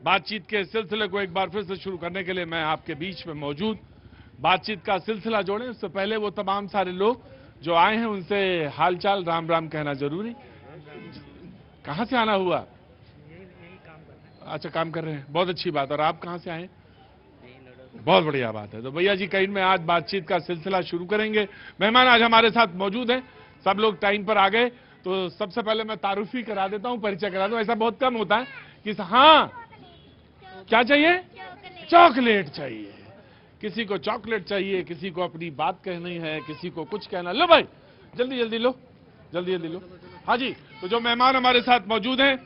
बातचीत के सिलसिले को एक बार फिर से शुरू करने के लिए मैं आपके बीच में मौजूद। बातचीत का सिलसिला जोड़ें उससे पहले वो तमाम सारे लोग जो आए हैं उनसे हालचाल राम राम कहना जरूरी। कहां से आना हुआ? अच्छा, काम कर रहे हैं, बहुत अच्छी बात। और आप कहां से आए? बहुत बढ़िया बात है। तो भैया जी कहीं में आज बातचीत का सिलसिला शुरू करेंगे। मेहमान आज हमारे साथ मौजूद हैं, सब लोग टाइम पर आ गए। तो सबसे पहले मैं तारुफ ही करा देता हूं, परिचय करा दूं। ऐसा बहुत कम होता है कि हाँ क्या चाहिए? चॉकलेट चाहिए। किसी को चॉकलेट चाहिए, किसी को अपनी बात कहनी है, किसी को कुछ कहना। लो भाई जल्दी जल्दी लो, जल्दी जल्दी लो। हाँ जी, तो जो मेहमान हमारे साथ मौजूद हैं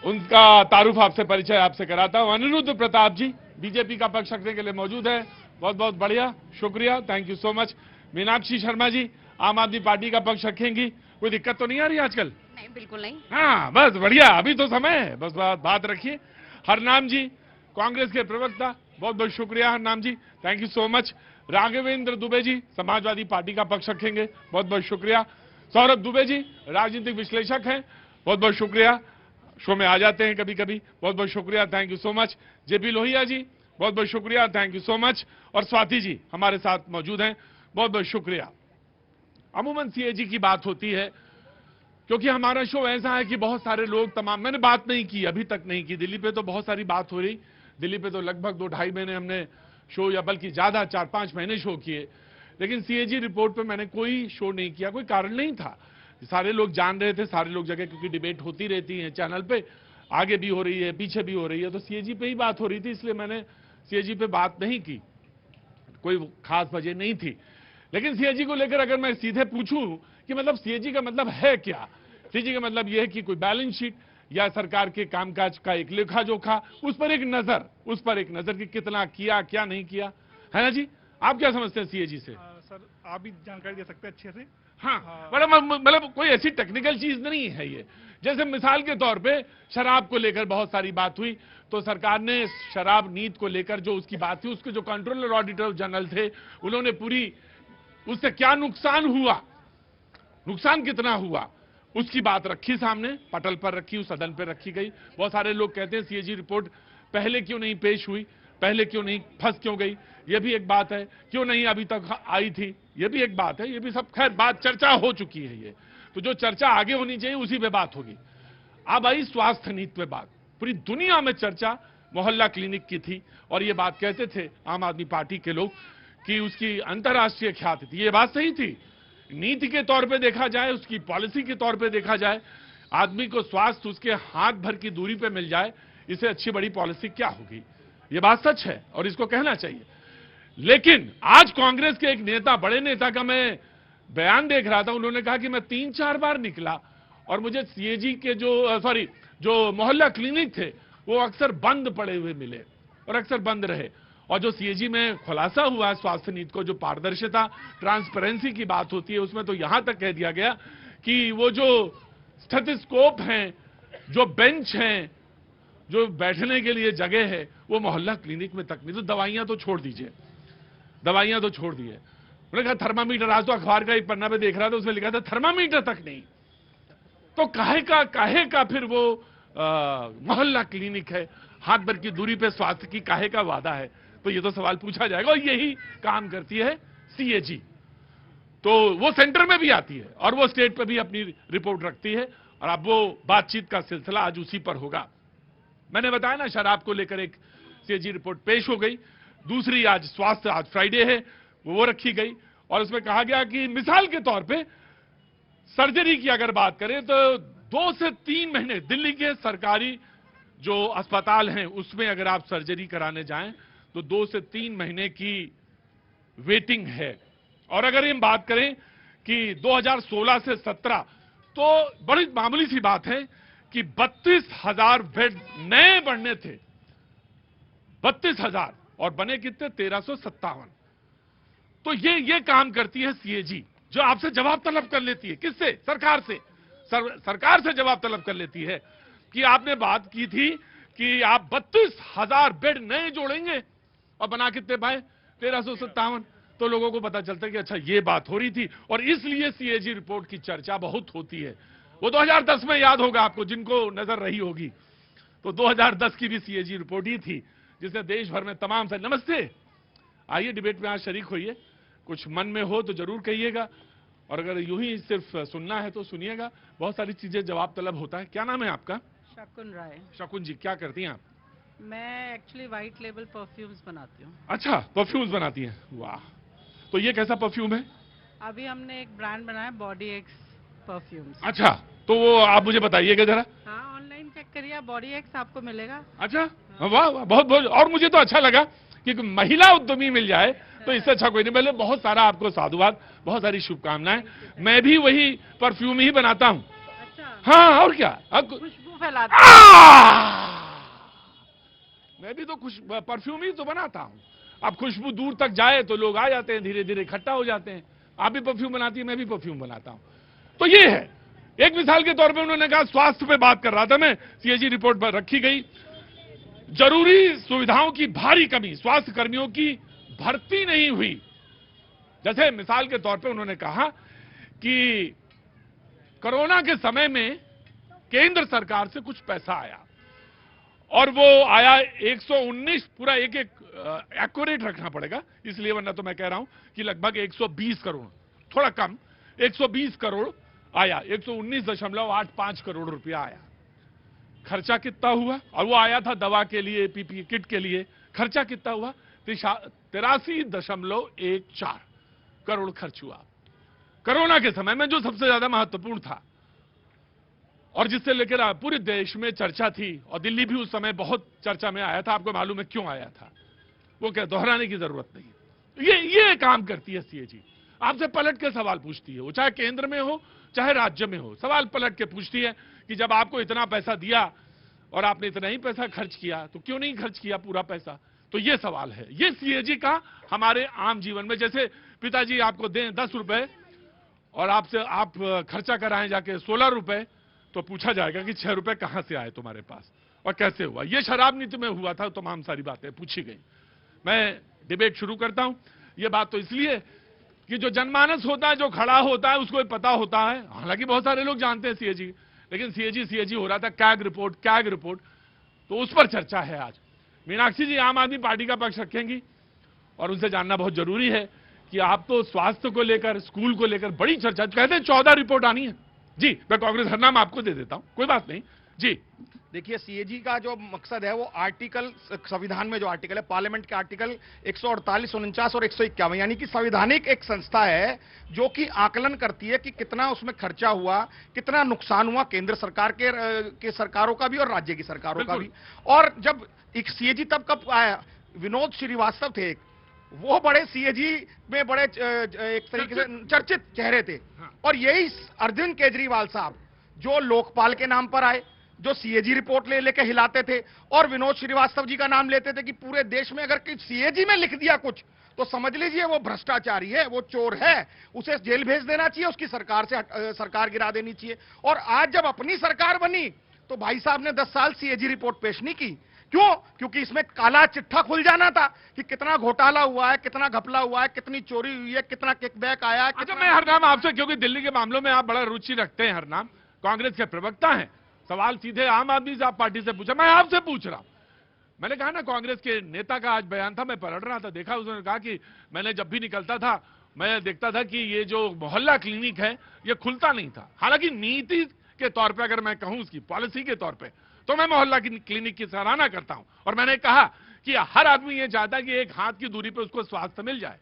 उनका तारुफ आपसे परिचय आपसे कराता हूं। अनिरुद्ध प्रताप जी बीजेपी का पक्ष रखने के लिए मौजूद है, बहुत बहुत बढ़िया, शुक्रिया, thank you so much. Meenakshi Sharma ji Aam Aadmi party का पक्ष रखेंगी। कोई दिक्कत तो नहीं आ रही आजकल? नहीं, बिल्कुल नहीं। हाँ बस बढ़िया, अभी तो समय है, बस बात रखिए। हरनाम जी कांग्रेस के प्रवक्ता, बहुत बहुत शुक्रिया Harnam ji, thank you so much. Raghvendra Dubey ji Samajwadi Party का पक्ष रखेंगे, बहुत बहुत शुक्रिया। सौरभ दुबे जी राजनीतिक विश्लेषक हैं, बहुत बहुत शुक्रिया, शो में आ जाते हैं कभी कभी, बहुत बहुत शुक्रिया, thank you so much. JP Lohia ji बहुत बहुत शुक्रिया, थैंक यू सो मच। और स्वाति जी हमारे साथ मौजूद हैं, बहुत बहुत शुक्रिया। अमूमन सीएजी की बात होती है क्योंकि हमारा शो ऐसा है कि बहुत सारे लोग तमाम, मैंने बात नहीं की, अभी तक नहीं की। दिल्ली पे तो बहुत सारी बात हो रही, दिल्ली पे तो लगभग 2-2.5 महीने हमने शो, या बल्कि ज्यादा 4-5 महीने शो किए, लेकिन सीएजी रिपोर्ट पे मैंने कोई शो नहीं किया। कोई कारण नहीं था, सारे लोग जान रहे थे, सारे लोग जगह, क्योंकि डिबेट होती रहती है चैनल पे, आगे भी हो रही है पीछे भी हो रही है, तो सीएजी पे ही बात हो रही थी, इसलिए मैंने सीएजी पे बात नहीं की, कोई खास वजह नहीं थी। लेकिन सीएजी को लेकर अगर मैं सीधे पूछूं कि मतलब सीएजी का मतलब है क्या, सीएजी का मतलब यह है कि कोई बैलेंस शीट या सरकार के कामकाज का एक लेखा जोखा, उस पर एक नजर कि कितना किया क्या नहीं किया, है ना जी? आप क्या समझते हैं सीएजी से? सर आप भी जानकारी दे सकते हैं अच्छे से। हाँ मतलब कोई ऐसी टेक्निकल चीज नहीं है ये। जैसे मिसाल के तौर पे शराब को लेकर बहुत सारी बात हुई, तो सरकार ने शराब नीति को लेकर जो उसकी बात थी, उसके जो कंट्रोलर ऑडिटर जनरल थे उन्होंने पूरी, उससे क्या नुकसान हुआ, नुकसान कितना हुआ, उसकी बात रखी सामने, पटल पर रखी, उस सदन पर रखी गई। बहुत सारे लोग कहते हैं सीएजी रिपोर्ट पहले क्यों नहीं पेश हुई, पहले क्यों नहीं, फंस क्यों गई, यह भी एक बात है, क्यों नहीं अभी तक आई थी, यह भी एक बात है, यह भी सब खैर बात चर्चा हो चुकी है। ये तो जो चर्चा आगे होनी चाहिए उसी पे बात होगी। अब आई स्वास्थ्य नीति पे बात। पूरी दुनिया में चर्चा मोहल्ला क्लिनिक की थी, और ये बात कहते थे आम आदमी पार्टी के लोग कि उसकी अंतर्राष्ट्रीय ख्याति थी। ये बात सही थी, नीति के तौर पे देखा जाए, उसकी पॉलिसी के तौर पे देखा जाए, आदमी को स्वास्थ्य उसके हाथ भर की दूरी पे मिल जाए, इससे अच्छी बड़ी पॉलिसी क्या होगी? ये बात सच है और इसको कहना चाहिए। लेकिन आज कांग्रेस के एक नेता, बड़े नेता का मैं बयान देख रहा था, उन्होंने कहा कि मैं 3-4 बार निकला और मुझे सीएजी के जो मोहल्ला क्लिनिक थे वो अक्सर बंद पड़े हुए मिले और अक्सर बंद रहे। और जो सीएजी में खुलासा हुआ है स्वास्थ्य नीति को, जो पारदर्शिता ट्रांसपेरेंसी की बात होती है, उसमें तो यहां तक कह दिया गया कि वो जो स्टेथोस्कोप हैं, जो बेंच हैं, जो बैठने के लिए जगह है, वो मोहल्ला क्लिनिक में तक नहीं। तो दवाइयां तो छोड़ दीजिए, दवाइयां तो छोड़ दिए। उन्होंने कहा थर्मामीटर, आज तो अखबार का एक पन्ना पे देख रहा था, उसमें लिखा था थर्मामीटर तक नहीं। तो काहे का फिर वो मोहल्ला क्लिनिक है, हाथ भर की दूरी पे स्वास्थ्य की काहे का वादा है? तो ये तो सवाल पूछा जाएगा, और यही काम करती है सीएजी। तो वो सेंटर में भी आती है और वो स्टेट पे भी अपनी रिपोर्ट रखती है, और अब वो बातचीत का सिलसिला आज उसी पर होगा। मैंने बताया ना, शराब को लेकर एक सीएजी रिपोर्ट पेश हो गई, दूसरी आज स्वास्थ्य, आज फ्राइडे है, वो रखी गई, और उसमें कहा गया कि मिसाल के तौर पे सर्जरी की अगर बात करें तो 2 से 3 महीने दिल्ली के सरकारी जो अस्पताल हैं उसमें अगर आप सर्जरी कराने जाएं तो 2 से 3 महीने की वेटिंग है। और अगर हम बात करें कि 2016 से 17, तो बड़ी मामूली सी बात है कि 32,000 बेड नए बढ़ने थे, 32,000, और बने कितने? 1357। तो ये काम करती है सीएजी, जो आपसे जवाब तलब कर लेती है। किससे? सरकार से। सरकार से जवाब तलब कर लेती है कि आपने बात की थी कि आप 32,000 बेड नए जोड़ेंगे, और बना कितने पाए? 1357। तो लोगों को पता चलता है कि अच्छा ये बात हो रही थी, और इसलिए सीएजी रिपोर्ट की चर्चा बहुत होती है। वो 2010 में याद होगा आपको, जिनको नजर रही होगी, तो 2010 की भी सीएजी रिपोर्ट ही थी जिसने देश भर में तमाम से नमस्ते, आइए डिबेट में आज शरीक होइए, कुछ मन में हो तो जरूर कहिएगा, और अगर यूं ही सिर्फ सुनना है तो सुनिएगा, बहुत सारी चीजें जवाब तलब होता है। क्या नाम है आपका? शकुन राय। शकुन जी, क्या करती हैं आप? मैं एक्चुअली वाइट लेबल परफ्यूम्स बनाती हूँ। अच्छा, परफ्यूम्स बनाती हैं, वाह। तो ये कैसा परफ्यूम है? अभी हमने एक ब्रांड बनाया बॉडी एक्स परफ्यूम्स। अच्छा, तो वो आप मुझे बताइएगा जरा। हाँ, ऑनलाइन चेक करिए, बॉडी एक्स आपको मिलेगा। अच्छा, वाह वाह, बहुत बहुत। और मुझे तो अच्छा लगा कि महिला उद्यमी मिल जाए तो इससे अच्छा कोई नहीं। पहले बहुत सारा आपको साधुवाद, बहुत सारी शुभकामनाएं। मैं भी वही परफ्यूम ही बनाता हूँ। अच्छा, हाँ, और क्या, खुशबू फैलाते हैं। मैं भी तो परफ्यूम ही तो बनाता हूँ। अब खुशबू दूर तक जाए तो लोग आ जाते हैं, धीरे धीरे इकट्ठा हो जाते हैं। आप भी परफ्यूम बनाती है, मैं भी परफ्यूम बनाता हूँ। तो ये है एक मिसाल के तौर पे। उन्होंने कहा स्वास्थ्य पे बात कर रहा था मैं, सीएजी रिपोर्ट पर रखी गई जरूरी सुविधाओं की भारी कमी, स्वास्थ्य कर्मियों की भर्ती नहीं हुई। जैसे मिसाल के तौर पे उन्होंने कहा कि कोरोना के समय में केंद्र सरकार से कुछ पैसा आया, और वो आया 119, पूरा एक एक एक्यूरेट रखना पड़ेगा इसलिए, वरना तो मैं कह रहा हूं कि लगभग 120 करोड़, थोड़ा कम, 120 करोड़ आया, 119.85 करोड़ रुपया आया। खर्चा कितना हुआ? और वो आया था दवा के लिए, पीपीई किट के लिए। खर्चा कितना हुआ? 83.14 करोड़ खर्च हुआ कोरोना के समय में, जो सबसे ज्यादा महत्वपूर्ण था और जिससे लेकर पूरे देश में चर्चा थी, और दिल्ली भी उस समय बहुत चर्चा में आया था। आपको मालूम है क्यों आया था? वो क्या दोहराने की जरूरत नहीं। ये काम करती है सीएजी, आपसे पलट के सवाल पूछती है। वो चाहे केंद्र में हो चाहे राज्य में हो, सवाल पलट के पूछती है कि जब आपको इतना पैसा दिया और आपने इतना ही पैसा खर्च किया तो क्यों नहीं खर्च किया पूरा पैसा? तो ये सवाल है। ये सीएजी का हमारे आम जीवन में, जैसे पिताजी आपको दें 10 रुपए और आपसे आप खर्चा कराएं जाके 16 रुपए, तो पूछा जाएगा कि 6 रुपए कहां से आए तुम्हारे पास और कैसे हुआ? ये शराब नीति में हुआ था, तमाम सारी बातें पूछी गई। मैं डिबेट शुरू करता हूं। ये बात तो इसलिए कि जो जनमानस होता है, जो खड़ा होता है, उसको पता होता है। हालांकि बहुत सारे लोग जानते हैं सीएजी, लेकिन सीएजी हो रहा था, कैग रिपोर्ट, तो उस पर चर्चा है आज। मीनाक्षी जी आम आदमी पार्टी का पक्ष रखेंगी, और उनसे जानना बहुत जरूरी है कि आप तो स्वास्थ्य को लेकर, स्कूल को लेकर बड़ी चर्चा, कहते हैं 14 रिपोर्ट आनी है। जी, मैं कांग्रेस हर नाम आपको दे देता हूं, कोई बात नहीं। जी देखिए, सीएजी का जो मकसद है वो आर्टिकल, संविधान में जो आर्टिकल है, पार्लियामेंट के आर्टिकल 148, 49 और 151, यानी कि संवैधानिक एक संस्था है जो कि आकलन करती है कि कितना उसमें खर्चा हुआ, कितना नुकसान हुआ केंद्र सरकार के सरकारों का भी और राज्य की सरकारों का भी। और जब एक सीएजी तब कब आया, विनोद श्रीवास्तव थे, वो बड़े सीएजी में बड़े एक तरीके से चर्चित चेहरे थे। और यही अरविंद केजरीवाल साहब जो लोकपाल के नाम पर आए, जो सीएजी रिपोर्ट लेके हिलाते थे, और विनोद श्रीवास्तव जी का नाम लेते थे कि पूरे देश में अगर सीएजी में लिख दिया कुछ तो समझ लीजिए वो भ्रष्टाचारी है, वो चोर है, उसे जेल भेज देना चाहिए, उसकी सरकार गिरा देनी चाहिए। और आज जब अपनी सरकार बनी तो भाई साहब ने 10 साल सीएजी रिपोर्ट पेश नहीं की। क्यों? क्योंकि इसमें काला चिट्ठा खुल जाना था कि कितना घोटाला हुआ है, कितना घपला हुआ है, कितनी चोरी हुई है, कितना किकबैक आया। अच्छा, मैं हरनाम आपसे, क्योंकि दिल्ली के मामलों में आप बड़ा रुचि रखते हैं, हरनाम कांग्रेस के प्रवक्ता हैं, सवाल सीधे आम आदमी से आप पार्टी से पूछा, मैं आपसे पूछ रहा हूं। मैंने कहा ना, कांग्रेस के नेता का आज बयान था, मैं पढ़ रहा था, देखा, उसने कहा कि मैंने जब भी निकलता था मैं देखता था कि ये जो मोहल्ला क्लिनिक है ये खुलता नहीं था। हालांकि नीति के तौर पे अगर मैं कहूं, उसकी पॉलिसी के तौर पे, तो मैं मोहल्ला क्लिनिक की सराहना करता हूं। और मैंने कहा कि हर आदमी ये चाहता है कि एक हाथ की दूरी पे उसको स्वास्थ्य मिल जाए,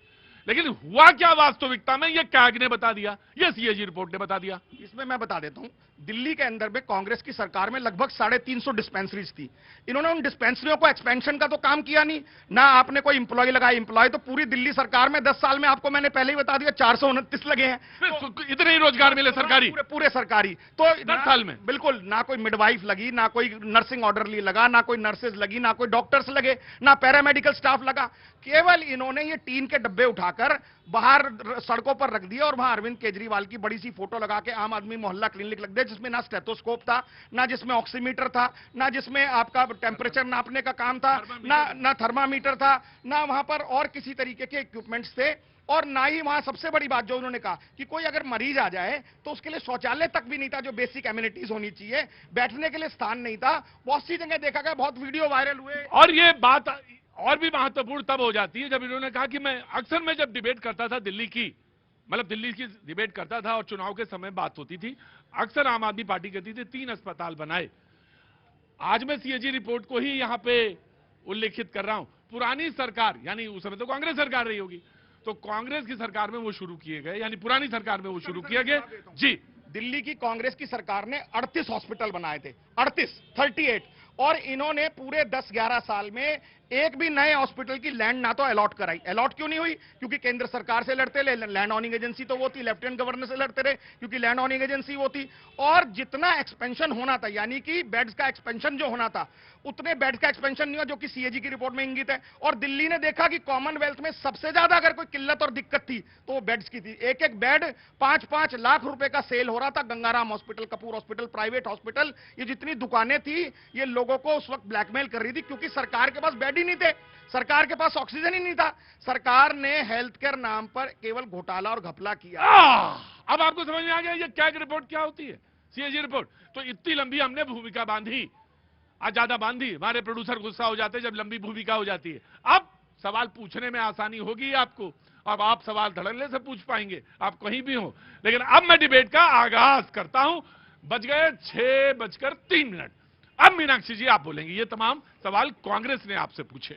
लेकिन हुआ क्या वास्तविकता में, ये कैग ने बता दिया, ये सीएजी रिपोर्ट ने बता दिया। इसमें मैं बता देता हूं, दिल्ली के अंदर में कांग्रेस की सरकार में लगभग 350 डिस्पेंसरीज थी। इन्होंने उन डिस्पेंसरियों को एक्सपेंशन का तो काम किया नहीं, ना आपने कोई इंप्लॉय लगाया। इंप्लॉय तो पूरी दिल्ली सरकार में 10 साल में आपको मैंने पहले ही बता दिया 429 लगे हैं। तो इतने ही रोजगार मिले सरकारी, पूरे सरकारी, तो 10 साल में बिल्कुल ना कोई मिडवाइफ लगी, ना कोई नर्सिंग ऑर्डरली लगा, ना कोई नर्सेज लगी, ना कोई डॉक्टर्स लगे, ना पैरामेडिकल स्टाफ लगा। केवल इन्होंने ये टीन के डब्बे उठाकर बाहर सड़कों पर रख दिया और वहां अरविंद केजरीवाल की बड़ी सी फोटो लगा के आम आदमी मोहल्ला क्लिनिक लग दिया, जिसमें ना स्टेथोस्कोप था, ना जिसमें ऑक्सीमीटर था, ना जिसमें आपका टेम्परेचर नापने का काम था, ना थर्मामीटर था, ना वहां पर और किसी तरीके के इक्विपमेंट्स थे। और ना ही वहां सबसे बड़ी बात जो उन्होंने कहा कि कोई अगर मरीज आ जाए तो उसके लिए शौचालय तक भी नहीं था, जो बेसिक एमिनिटीज होनी चाहिए, बैठने के लिए स्थान नहीं था। बहुत सी जगह देखा गया, बहुत वीडियो वायरल हुए। और ये बात और भी महत्वपूर्ण तब हो जाती है जब इन्होंने कहा कि मैं जब डिबेट करता था दिल्ली की, मतलब दिल्ली की डिबेट करता था और चुनाव के समय बात होती थी, अक्सर आम आदमी पार्टी कहती थी 3 अस्पताल बनाए। आज मैं सीएजी रिपोर्ट को ही यहां पे उल्लेखित कर रहा हूं। पुरानी सरकार, यानी उस समय तो कांग्रेस सरकार रही होगी, तो कांग्रेस की सरकार में वो शुरू किए गए, यानी पुरानी सरकार में वो शुरू किए गए। जी, दिल्ली की कांग्रेस की सरकार ने 38 हॉस्पिटल बनाए थे, 38 और इन्होंने पूरे 10-11 साल में एक भी नए हॉस्पिटल की लैंड ना तो अलॉट कराई। अलॉट क्यों नहीं हुई? क्योंकि केंद्र सरकार से लड़ते रहे, लैंड ऑनिंग एजेंसी तो वो थी, लेफ्टिनेंट गवर्नर से लड़ते रहे क्योंकि लैंड ऑनिंग एजेंसी वो थी। और जितना एक्सपेंशन होना था, यानी कि बेड्स का एक्सपेंशन जो होना था, उतने बेड्स का एक्सपेंशन नहीं हुआ, जो कि सीएजी की रिपोर्ट में इंगित है। और दिल्ली ने देखा कि कॉमनवेल्थ में सबसे ज्यादा अगर कोई किल्लत और दिक्कत थी तो वो बेड्स की थी। एक एक बेड 5-5 लाख रुपए का सेल हो रहा था। Gangaram hospital, Kapoor hospital, private hospital, ये जितनी दुकानें थी, ये लोगों को उस वक्त ब्लैकमेल कर रही थी क्योंकि सरकार के पास बेड ही नहीं थे, सरकार के पास ऑक्सीजन ही नहीं था। सरकार ने हेल्थ केयर नाम पर केवल घोटाला और घपला किया। अब आपको समझ में आ गया ये कैग रिपोर्ट क्या होती है, सीएजी रिपोर्ट। तो इतनी लंबी हमने भूमिका बांधी, आज ज्यादा बांधी, हमारे प्रोड्यूसर गुस्सा हो जाते जब लंबी भूमिका हो जाती है। अब सवाल पूछने में आसानी होगी आपको, अब आप सवाल धड़ल्ले से पूछ पाएंगे, आप कहीं भी हो। लेकिन अब मैं डिबेट का आगाज करता हूं। बज गए 6:03। अब मीनाक्षी जी आप बोलेंगे, ये तमाम सवाल कांग्रेस ने आपसे पूछे।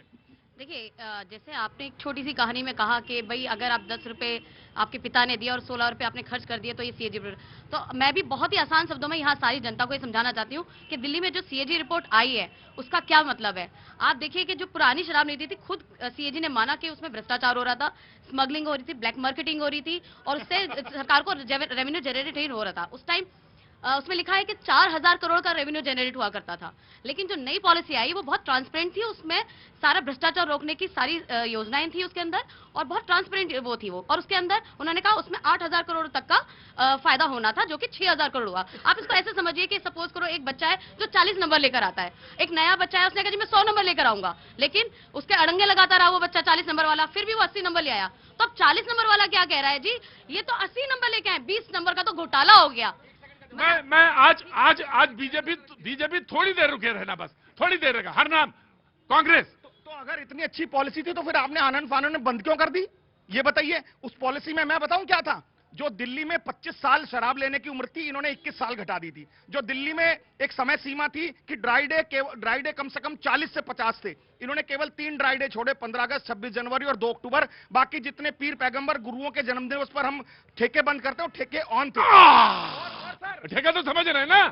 देखिए, जैसे आपने एक छोटी सी कहानी में कहा कि भाई अगर आप 10 रुपए आपके पिता ने दिया और 16 रुपए आपने खर्च कर दिए तो ये सीएजी रिपोर्ट। तो मैं भी बहुत ही आसान शब्दों में यहाँ सारी जनता को ये समझाना चाहती हूँ कि दिल्ली में जो सीएजी रिपोर्ट आई है उसका क्या मतलब है। आप देखिए कि जो पुरानी शराब नीति थी, खुद सीएजी ने माना कि उसमें भ्रष्टाचार हो रहा था, स्मगलिंग हो रही थी, ब्लैक मार्केटिंग हो रही थी और उससे सरकार को रेवेन्यू जनरेट नहीं हो रहा था। उस टाइम उसमें लिखा है कि 4000 करोड़ का रेवेन्यू जनरेट हुआ करता था। लेकिन जो नई पॉलिसी आई वो बहुत ट्रांसपेरेंट थी, उसमें सारा भ्रष्टाचार रोकने की सारी योजनाएं थी उसके अंदर और बहुत ट्रांसपेरेंट वो थी वो। और उसके अंदर उन्होंने कहा उसमें 8000 करोड़ तक का फायदा होना था, जो कि 6000 करोड़ हुआ। आप इसको ऐसे समझिए कि सपोज करो एक बच्चा है जो 40 नंबर लेकर आता है, एक नया बच्चा है उसने कहा जी मैं 100 नंबर लेकर आऊंगा, लेकिन उसके अड़ंगे लगाता रहा वो बच्चा 40 नंबर वाला, फिर भी वो 80 नंबर ले आया। तो अब 40 नंबर वाला क्या कह रहा है जी, ये तो 80 नंबर लेके आए, 20 नंबर का तो घोटाला हो गया। मैं आज बीजेपी थोड़ी देर रुके रहना, बस थोड़ी देर रहेगा। हर नाम कांग्रेस। तो अगर इतनी अच्छी पॉलिसी थी तो फिर आपने आनंद फानन में बंद क्यों कर दी? ये बताइए। उस पॉलिसी में मैं बताऊं क्या था? जो दिल्ली में 25 साल शराब लेने की उम्र थी, इन्होंने 21 साल घटा दी थी। जो दिल्ली में एक समय सीमा थी कि ड्राई डे कम से कम 40 से 50 थे, इन्होंने केवल 3 ड्राई डे छोड़े, 15 अगस्त, 26 जनवरी और 2 अक्टूबर। बाकी जितने पीर पैगंबर गुरुओं के जन्मदिवस पर हम ठेके बंद करते हैं, ठेके ऑन थे। ठेका तो समझ रहे हैं ना?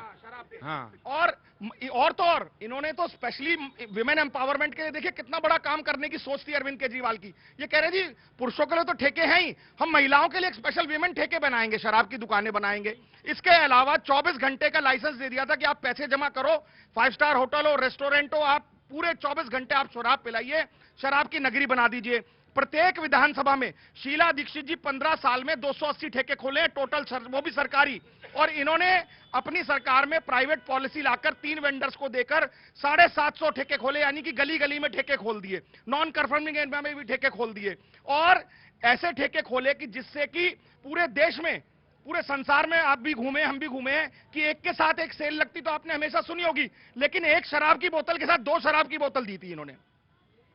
हाँ। और तो और इन्होंने तो स्पेशली विमेन एम्पावरमेंट के लिए देखिए कितना बड़ा काम करने की सोच थी अरविंद केजरीवाल की। ये कह रहे जी पुरुषों के लिए तो ठेके हैं ही, हम महिलाओं के लिए एक स्पेशल विमेन ठेके बनाएंगे, शराब की दुकानें बनाएंगे। इसके अलावा 24 घंटे का लाइसेंस दे दिया था कि आप पैसे जमा करो, 5 स्टार होटल हो, रेस्टोरेंट हो, आप पूरे 24 घंटे आप शराब पिलाइए, शराब की नगरी बना दीजिए। प्रत्येक विधानसभा में शीला दीक्षित जी 15 साल में 280 ठेके खोले टोटल, वो भी सरकारी। और इन्होंने अपनी सरकार में प्राइवेट पॉलिसी लाकर 3 वेंडर्स को देकर 750 ठेके खोले, यानी कि गली गली में ठेके खोल दिए, नॉन कंफर्मिंग एरिया में भी ठेके खोल दिए। और ऐसे ठेके खोले कि जिससे कि पूरे देश में, पूरे संसार में आप भी घूमे हम भी घूमे कि एक के साथ एक सेल लगती तो आपने हमेशा सुनी होगी, लेकिन एक शराब की बोतल के साथ 2 शराब की बोतल दी थी इन्होंने।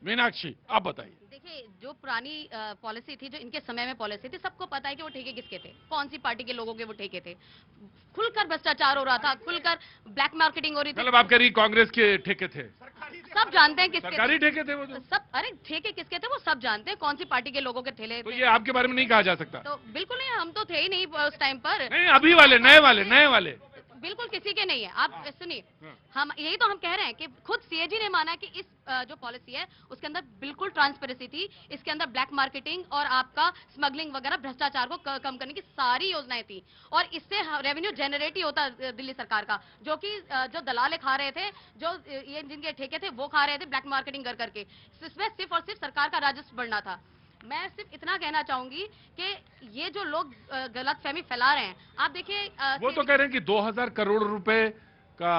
मीनाक्षी आप बताइए। देखिए, जो पुरानी पॉलिसी थी, जो इनके समय में पॉलिसी थी, सबको पता है कि वो ठेके किसके थे, कौन सी पार्टी के लोगों के वो ठेके थे। खुलकर भ्रष्टाचार हो रहा था, खुलकर ब्लैक मार्केटिंग हो रही थी। मतलब आप कह रही कांग्रेस के ठेके थे? सब जानते हैं किसके सरकारी ठेके थे वो तो। सब, अरे ठेके किसके थे वो सब जानते हैं, कौन सी पार्टी के लोगों के ठेले तो थे। ये आपके बारे में नहीं कहा जा सकता? तो बिल्कुल नहीं, हम तो थे ही नहीं उस टाइम पर। नहीं, अभी वाले नए वाले बिल्कुल किसी के नहीं है। आप सुनिए, हम यही तो हम कह रहे हैं कि खुद सीएजी ने माना कि इस जो पॉलिसी है उसके अंदर बिल्कुल ट्रांसपेरेंसी थी, इसके अंदर ब्लैक मार्केटिंग और आपका स्मगलिंग वगैरह भ्रष्टाचार को कम करने की सारी योजनाएं थी और इससे रेवेन्यू जनरेट ही होता दिल्ली सरकार का, जो कि जो दलाले खा रहे थे, जो ये जिनके ठेके थे वो खा रहे थे ब्लैक मार्केटिंग कर करके। इसमें सिर्फ और सिर्फ सरकार का राजस्व बढ़ना था। मैं सिर्फ इतना कहना चाहूंगी कि ये जो लोग गलतफहमी फैला रहे हैं, आप देखिए वो तो कह रहे हैं कि 2000 करोड़ रुपए का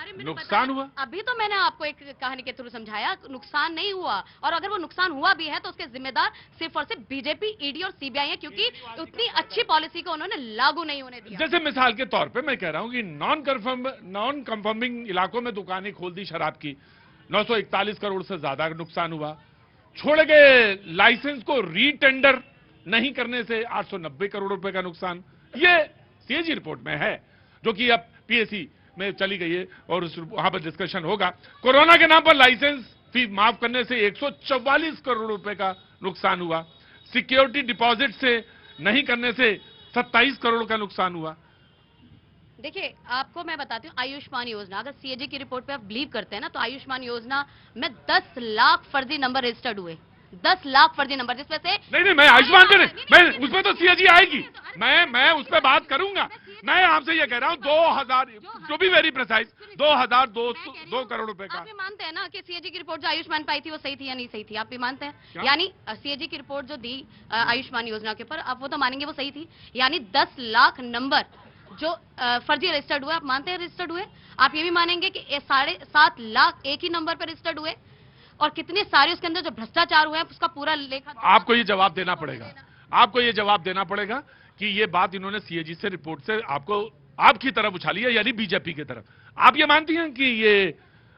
अरे मैंने नुकसान बताया, हुआ। अभी तो मैंने आपको एक कहानी के थ्रू समझाया, नुकसान नहीं हुआ, और अगर वो नुकसान हुआ भी है तो उसके जिम्मेदार सिर्फ और सिर्फ बीजेपी, ईडी और सीबीआई है, क्योंकि उतनी अच्छी पॉलिसी को उन्होंने लागू नहीं होने दिया। जैसे मिसाल के तौर पे मैं कह रहा हूं कि नॉन कंफर्मिंग इलाकों में दुकानें खोल दी शराब की, 941 करोड़ से ज्यादा नुकसान हुआ। छोड़े गए लाइसेंस को रीटेंडर नहीं करने से 890 करोड़ रुपए का नुकसान, ये सीएजी रिपोर्ट में है, जो कि अब पीएसी में चली गई है और वहां पर डिस्कशन होगा। कोरोना के नाम पर लाइसेंस फी माफ करने से 144 करोड़ रुपए का नुकसान हुआ। सिक्योरिटी डिपॉजिट से नहीं करने से 27 करोड़ का नुकसान हुआ। देखिए, आपको मैं बताती हूँ, आयुष्मान योजना, अगर सीएजी की रिपोर्ट पे आप बिलीव करते हैं ना, तो आयुष्मान योजना में 10 लाख फर्जी नंबर रजिस्टर्ड हुए, 10 लाख फर्जी नंबर, जिसमें से नहीं, मैं आयुष्मान पे नहीं, मैं उसमें तो सीएजी आएगी, मैं उस पर बात करूंगा। मैं आपसे ये कह रहा हूं 2000, to be very precise, 2202 crore रुपए का। आप ये मानते हैं ना कि सीएजी की रिपोर्ट जो आयुष्मान पाई थी वो सही थी या नहीं सही थी? आप ये मानते हैं? यानी सीएजी की रिपोर्ट जो दी आयुष्मान योजना के ऊपर, आप वो तो मानेंगे वो सही थी, यानी 10 लाख नंबर जो फर्जी रजिस्टर्ड हुए, आप मानते हैं रजिस्टर्ड हुए? आप ये भी मानेंगे कि 7.5 लाख एक ही नंबर पर रजिस्टर्ड हुए, और कितने सारे उसके अंदर जो भ्रष्टाचार हुए हैं उसका पूरा लेखा आपको ये जवाब देना पड़ेगा, आपको ये जवाब देना पड़ेगा कि ये बात इन्होंने सीएजी से रिपोर्ट से आपको आपकी तरफ उछाली है, यानी बीजेपी की तरफ। आप ये मानती हैं कि ये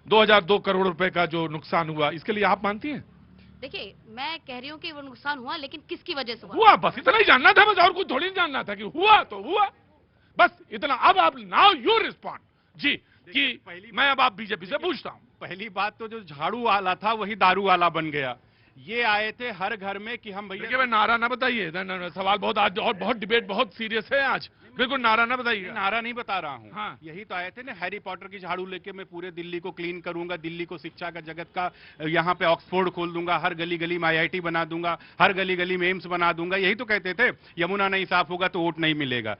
2002 करोड़ रुपए का जो नुकसान हुआ, इसके लिए आप मानती हैं? देखिए, मैं कह रही हूँ कि वो नुकसान हुआ, लेकिन किसकी वजह से हुआ? हुआ, बस इतना ही जानना था, बस और कुछ थोड़ी जानना था। कि हुआ तो हुआ, बस इतना। अब आप नाउ यू रिस्पॉन्ड जी, कि मैं अब आप बीजेपी से पूछता हूं। पहली बात तो जो झाड़ू वाला था वही दारू वाला बन गया। ये आए थे हर घर में कि हम भैया, देखिए, मैं नारा ना बताइए, सवाल बहुत आज और बहुत डिबेट बहुत सीरियस है आज, बिल्कुल नारा ना बताइए। नारा नहीं बता रहा हूँ। हाँ। यही तो आए थे ना, हैरी पॉटर की झाड़ू लेके मैं पूरे दिल्ली को क्लीन करूंगा, दिल्ली को शिक्षा का जगत का, यहाँ पे ऑक्सफोर्ड खोल दूंगा, हर गली गली में आईआईटी बना दूंगा, हर गली गली में एम्स बना दूंगा। यही तो कहते थे, यमुना नहीं साफ होगा तो वोट नहीं मिलेगा।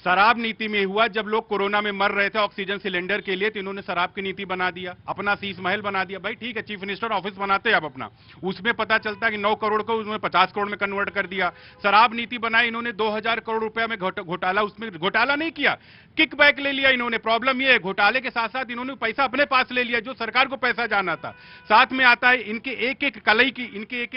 शराब नीति में हुआ, जब लोग कोरोना में मर रहे थे ऑक्सीजन सिलेंडर के लिए, तो इन्होंने शराब की नीति बना दिया, अपना शीश महल बना दिया। भाई ठीक है, चीफ मिनिस्टर ऑफिस बनाते हैं आप अपना, उसमें पता चलता है कि 9 करोड़ को उसमें 50 करोड़ में कन्वर्ट कर दिया। शराब नीति बनाई इन्होंने, 2000 करोड़ रुपया में घोटाला, उसमें घोटाला नहीं किया, किक बैक ले लिया इन्होंने। प्रॉब्लम ये है, घोटाले के साथ साथ इन्होंने पैसा अपने पास ले लिया, जो सरकार को पैसा जाना था। साथ में आता है इनके एक एक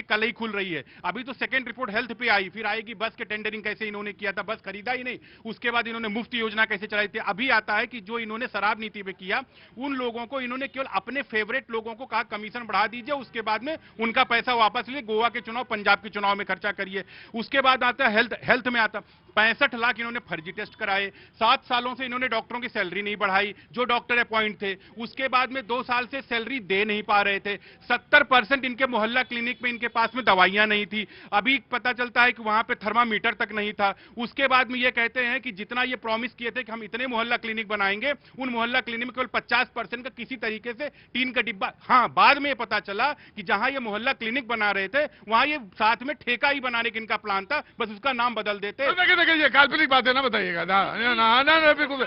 कलई खुल रही है। अभी तो सेकंड रिपोर्ट हेल्थ पे आई, फिर आएगी बस के टेंडरिंग कैसे इन्होंने किया था, बस खरीदा ही नहीं, उसके बाद इन्होंने मुफ्त योजना कैसे चलाई थी। अभी आता है कि जो इन्होंने शराब नीति में किया, उन लोगों को इन्होंने केवल अपने फेवरेट लोगों को कहा कमीशन बढ़ा दीजिए, उसके बाद में उनका पैसा वापस लिए, गोवा के चुनाव, पंजाब के चुनाव में खर्चा करिए। उसके बाद आता है हेल्थ में आता 65 लाख इन्होंने फर्जी टेस्ट कराए। 7 सालों से इन्होंने डॉक्टरों की सैलरी नहीं बढ़ाई, जो डॉक्टर अपॉइंट थे। उसके बाद में 2 साल से सैलरी दे नहीं पा रहे थे। 70% इनके मोहल्ला क्लिनिक में इनके पास में दवाइयां नहीं थी। अभी पता चलता है कि वहां पे थर्मामीटर तक नहीं था। उसके बाद में ये कहते हैं कि जितना ये प्रॉमिस किए थे कि हम इतने मोहल्ला क्लिनिक बनाएंगे, उन मोहल्ला क्लिनिक में केवल 50% का किसी तरीके से टीन का डिब्बा। हाँ, बाद में ये पता चला कि जहां ये मोहल्ला क्लिनिक बना रहे थे, वहां ये साथ में ठेका ही बनाने का इनका प्लान था, बस उसका नाम बदल देते। देखिए, ये काल्पनिक बात है ना, बताइएगा ना, बिल्कुल।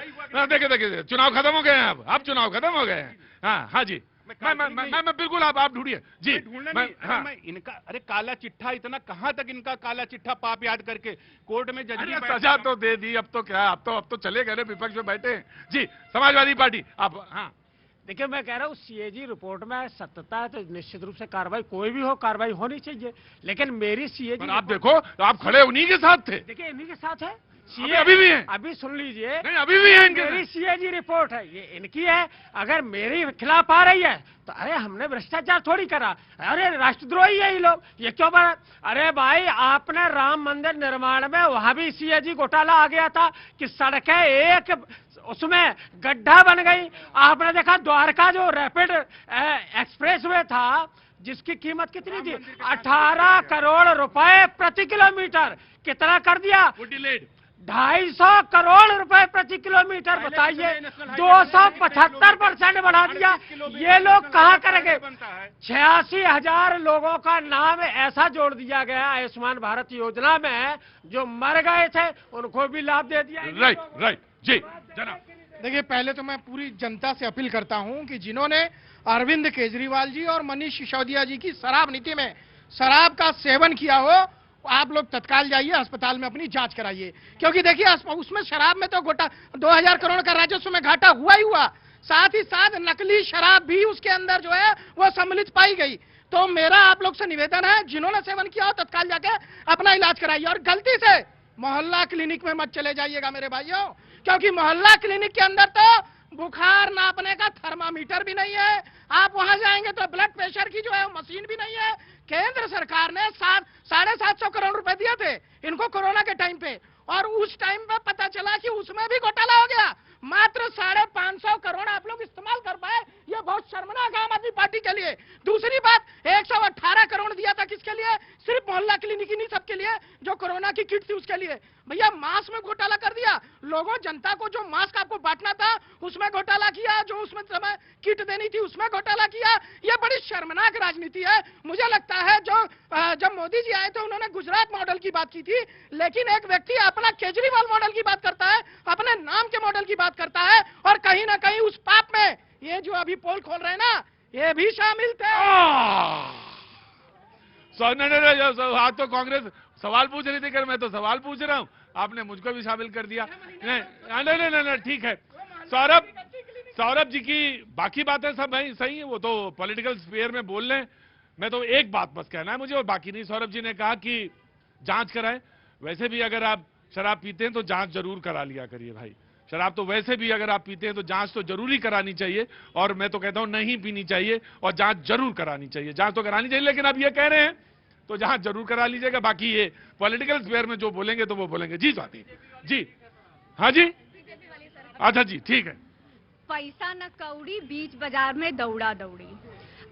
देखिए, चुनाव खत्म हो गए हैं, अब चुनाव खत्म हो गए हैं। हाँ जी, मैं बिल्कुल, आप ढूंढिए जी। मैं इनका, अरे काला चिट्ठा, इतना कहां तक इनका काला चिट्ठा पाप याद करके कोर्ट में जज ने सजा तो दे दी, अब तो क्या, अब तो चले गए, विपक्ष में बैठे हैं जी। समाजवादी पार्टी, आप। हाँ, देखिए, मैं कह रहा हूँ सीएजी रिपोर्ट में सत्यता है तो निश्चित रूप से कार्रवाई, कोई भी हो कार्रवाई होनी चाहिए, लेकिन मेरी सीएजी, आप देखो, तो आप खड़े उन्हीं के साथ थे। देखिए, इन्हीं के साथ है, अभी भी है, अभी सुन लीजिए, नहीं अभी भी है इनके। मेरी सीएजी रिपोर्ट है, ये इनकी है। अगर मेरी खिलाफ आ रही है तो अरे हमने भ्रष्टाचार थोड़ी करा, अरे राष्ट्रद्रोही है ये लोग, ये क्यों बना? अरे भाई, आपने राम मंदिर निर्माण में वहां भी सीएजी घोटाला आ गया था कि सड़कें एक उसमें गड्ढा बन गई। आपने देखा द्वारका जो रैपिड एक्सप्रेस वे था, जिसकी कीमत कितनी थी, 18 करोड़ रुपए प्रति किलोमीटर, कितना कर दिया? 250 करोड़ रुपए प्रति किलोमीटर, बताइए, 275% बढ़ा दिया। ये लोग कहाँ करेंगे? 86,000 लोगों का नाम ऐसा जोड़ दिया गया आयुष्मान भारत योजना में, जो मर गए थे उनको भी लाभ दे दिया। राइट जी जनाब। देखिए, पहले तो मैं पूरी जनता से अपील करता हूं कि जिन्होंने अरविंद केजरीवाल जी और मनीष सिसोदिया जी की शराब नीति में शराब का सेवन किया हो, आप लोग तत्काल जाइए अस्पताल में अपनी जांच कराइए, क्योंकि देखिए उसमें शराब में तो 2000 करोड़ का राजस्व में घाटा हुआ ही हुआ, साथ ही साथ नकली शराब भी उसके अंदर जो है वो सम्मिलित पाई गई। तो मेरा आप लोग से निवेदन है, जिन्होंने सेवन किया हो तत्काल जाके अपना इलाज कराइए, और गलती से मोहल्ला क्लिनिक में मत चले जाइएगा मेरे भाइयों, क्योंकि मोहल्ला क्लिनिक के अंदर तो बुखार नापने का थर्मामीटर भी नहीं है, आप वहां जाएंगे तो ब्लड प्रेशर की जो है मशीन भी नहीं है। केंद्र सरकार ने 750 करोड़ रुपए दिए थे इनको कोरोना के टाइम पे, और उस टाइम पे पता चला कि उसमें भी घोटाला हो गया। मात्र 550 करोड़ आप लोग इस्तेमाल कर पाए, ये बहुत शर्मनाक है आम आदमी पार्टी के लिए। दूसरी बात, 118 करोड़ दिया था किसके लिए? सिर्फ मोहल्ला क्लिनिक ही नहीं, सबके लिए, जो कोरोना की किट थी उसके लिए। भैया मास्क में घोटाला कर दिया, लोगों जनता को जो मास्क आपको बांटना था उसमें घोटाला किया, जो उसमें समय किट देनी थी उसमें घोटाला किया। ये बड़ी शर्मनाक राजनीति है। मुझे लगता है जब मोदी जी आए थे उन्होंने गुजरात मॉडल की बात की थी, लेकिन एक व्यक्ति अपना केजरीवाल मॉडल की बात करता है, अपने नाम के मॉडल की बात करता है, और कहीं ना कहीं उस पाप में ये जो अभी पोल खोल रहे हैं ना, ये भी शामिल थे। आज तो कांग्रेस सवाल पूछ रही थी, मैं तो सवाल पूछ रहा हूं, आपने मुझको भी शामिल कर दिया। नहीं, ठीक है। सौरभ जी की बाकी बातें सब सही है, वो तो पॉलिटिकल स्फीयर में बोल रहे हैं। मैं तो एक बात बस कहना है मुझे, और बाकी नहीं। सौरभ जी ने कहा कि जांच कराएं, वैसे भी अगर आप शराब पीते हैं तो जांच जरूर करा लिया करिए भाई। शराब तो वैसे भी अगर आप पीते हैं तो जांच तो जरूरी करानी चाहिए, और मैं तो कहता हूं नहीं पीनी चाहिए और जांच जरूर करानी चाहिए। जांच तो करानी चाहिए, लेकिन अब ये कह रहे हैं तो जांच जरूर करा लीजिएगा। बाकी ये पॉलिटिकल स्फीयर में जो बोलेंगे तो वो बोलेंगे। जी स्वाति जी, हाँ जी, अच्छा जी, ठीक है। पैसा न कौड़ी, बीच बाजार में दौड़ा दौड़ी,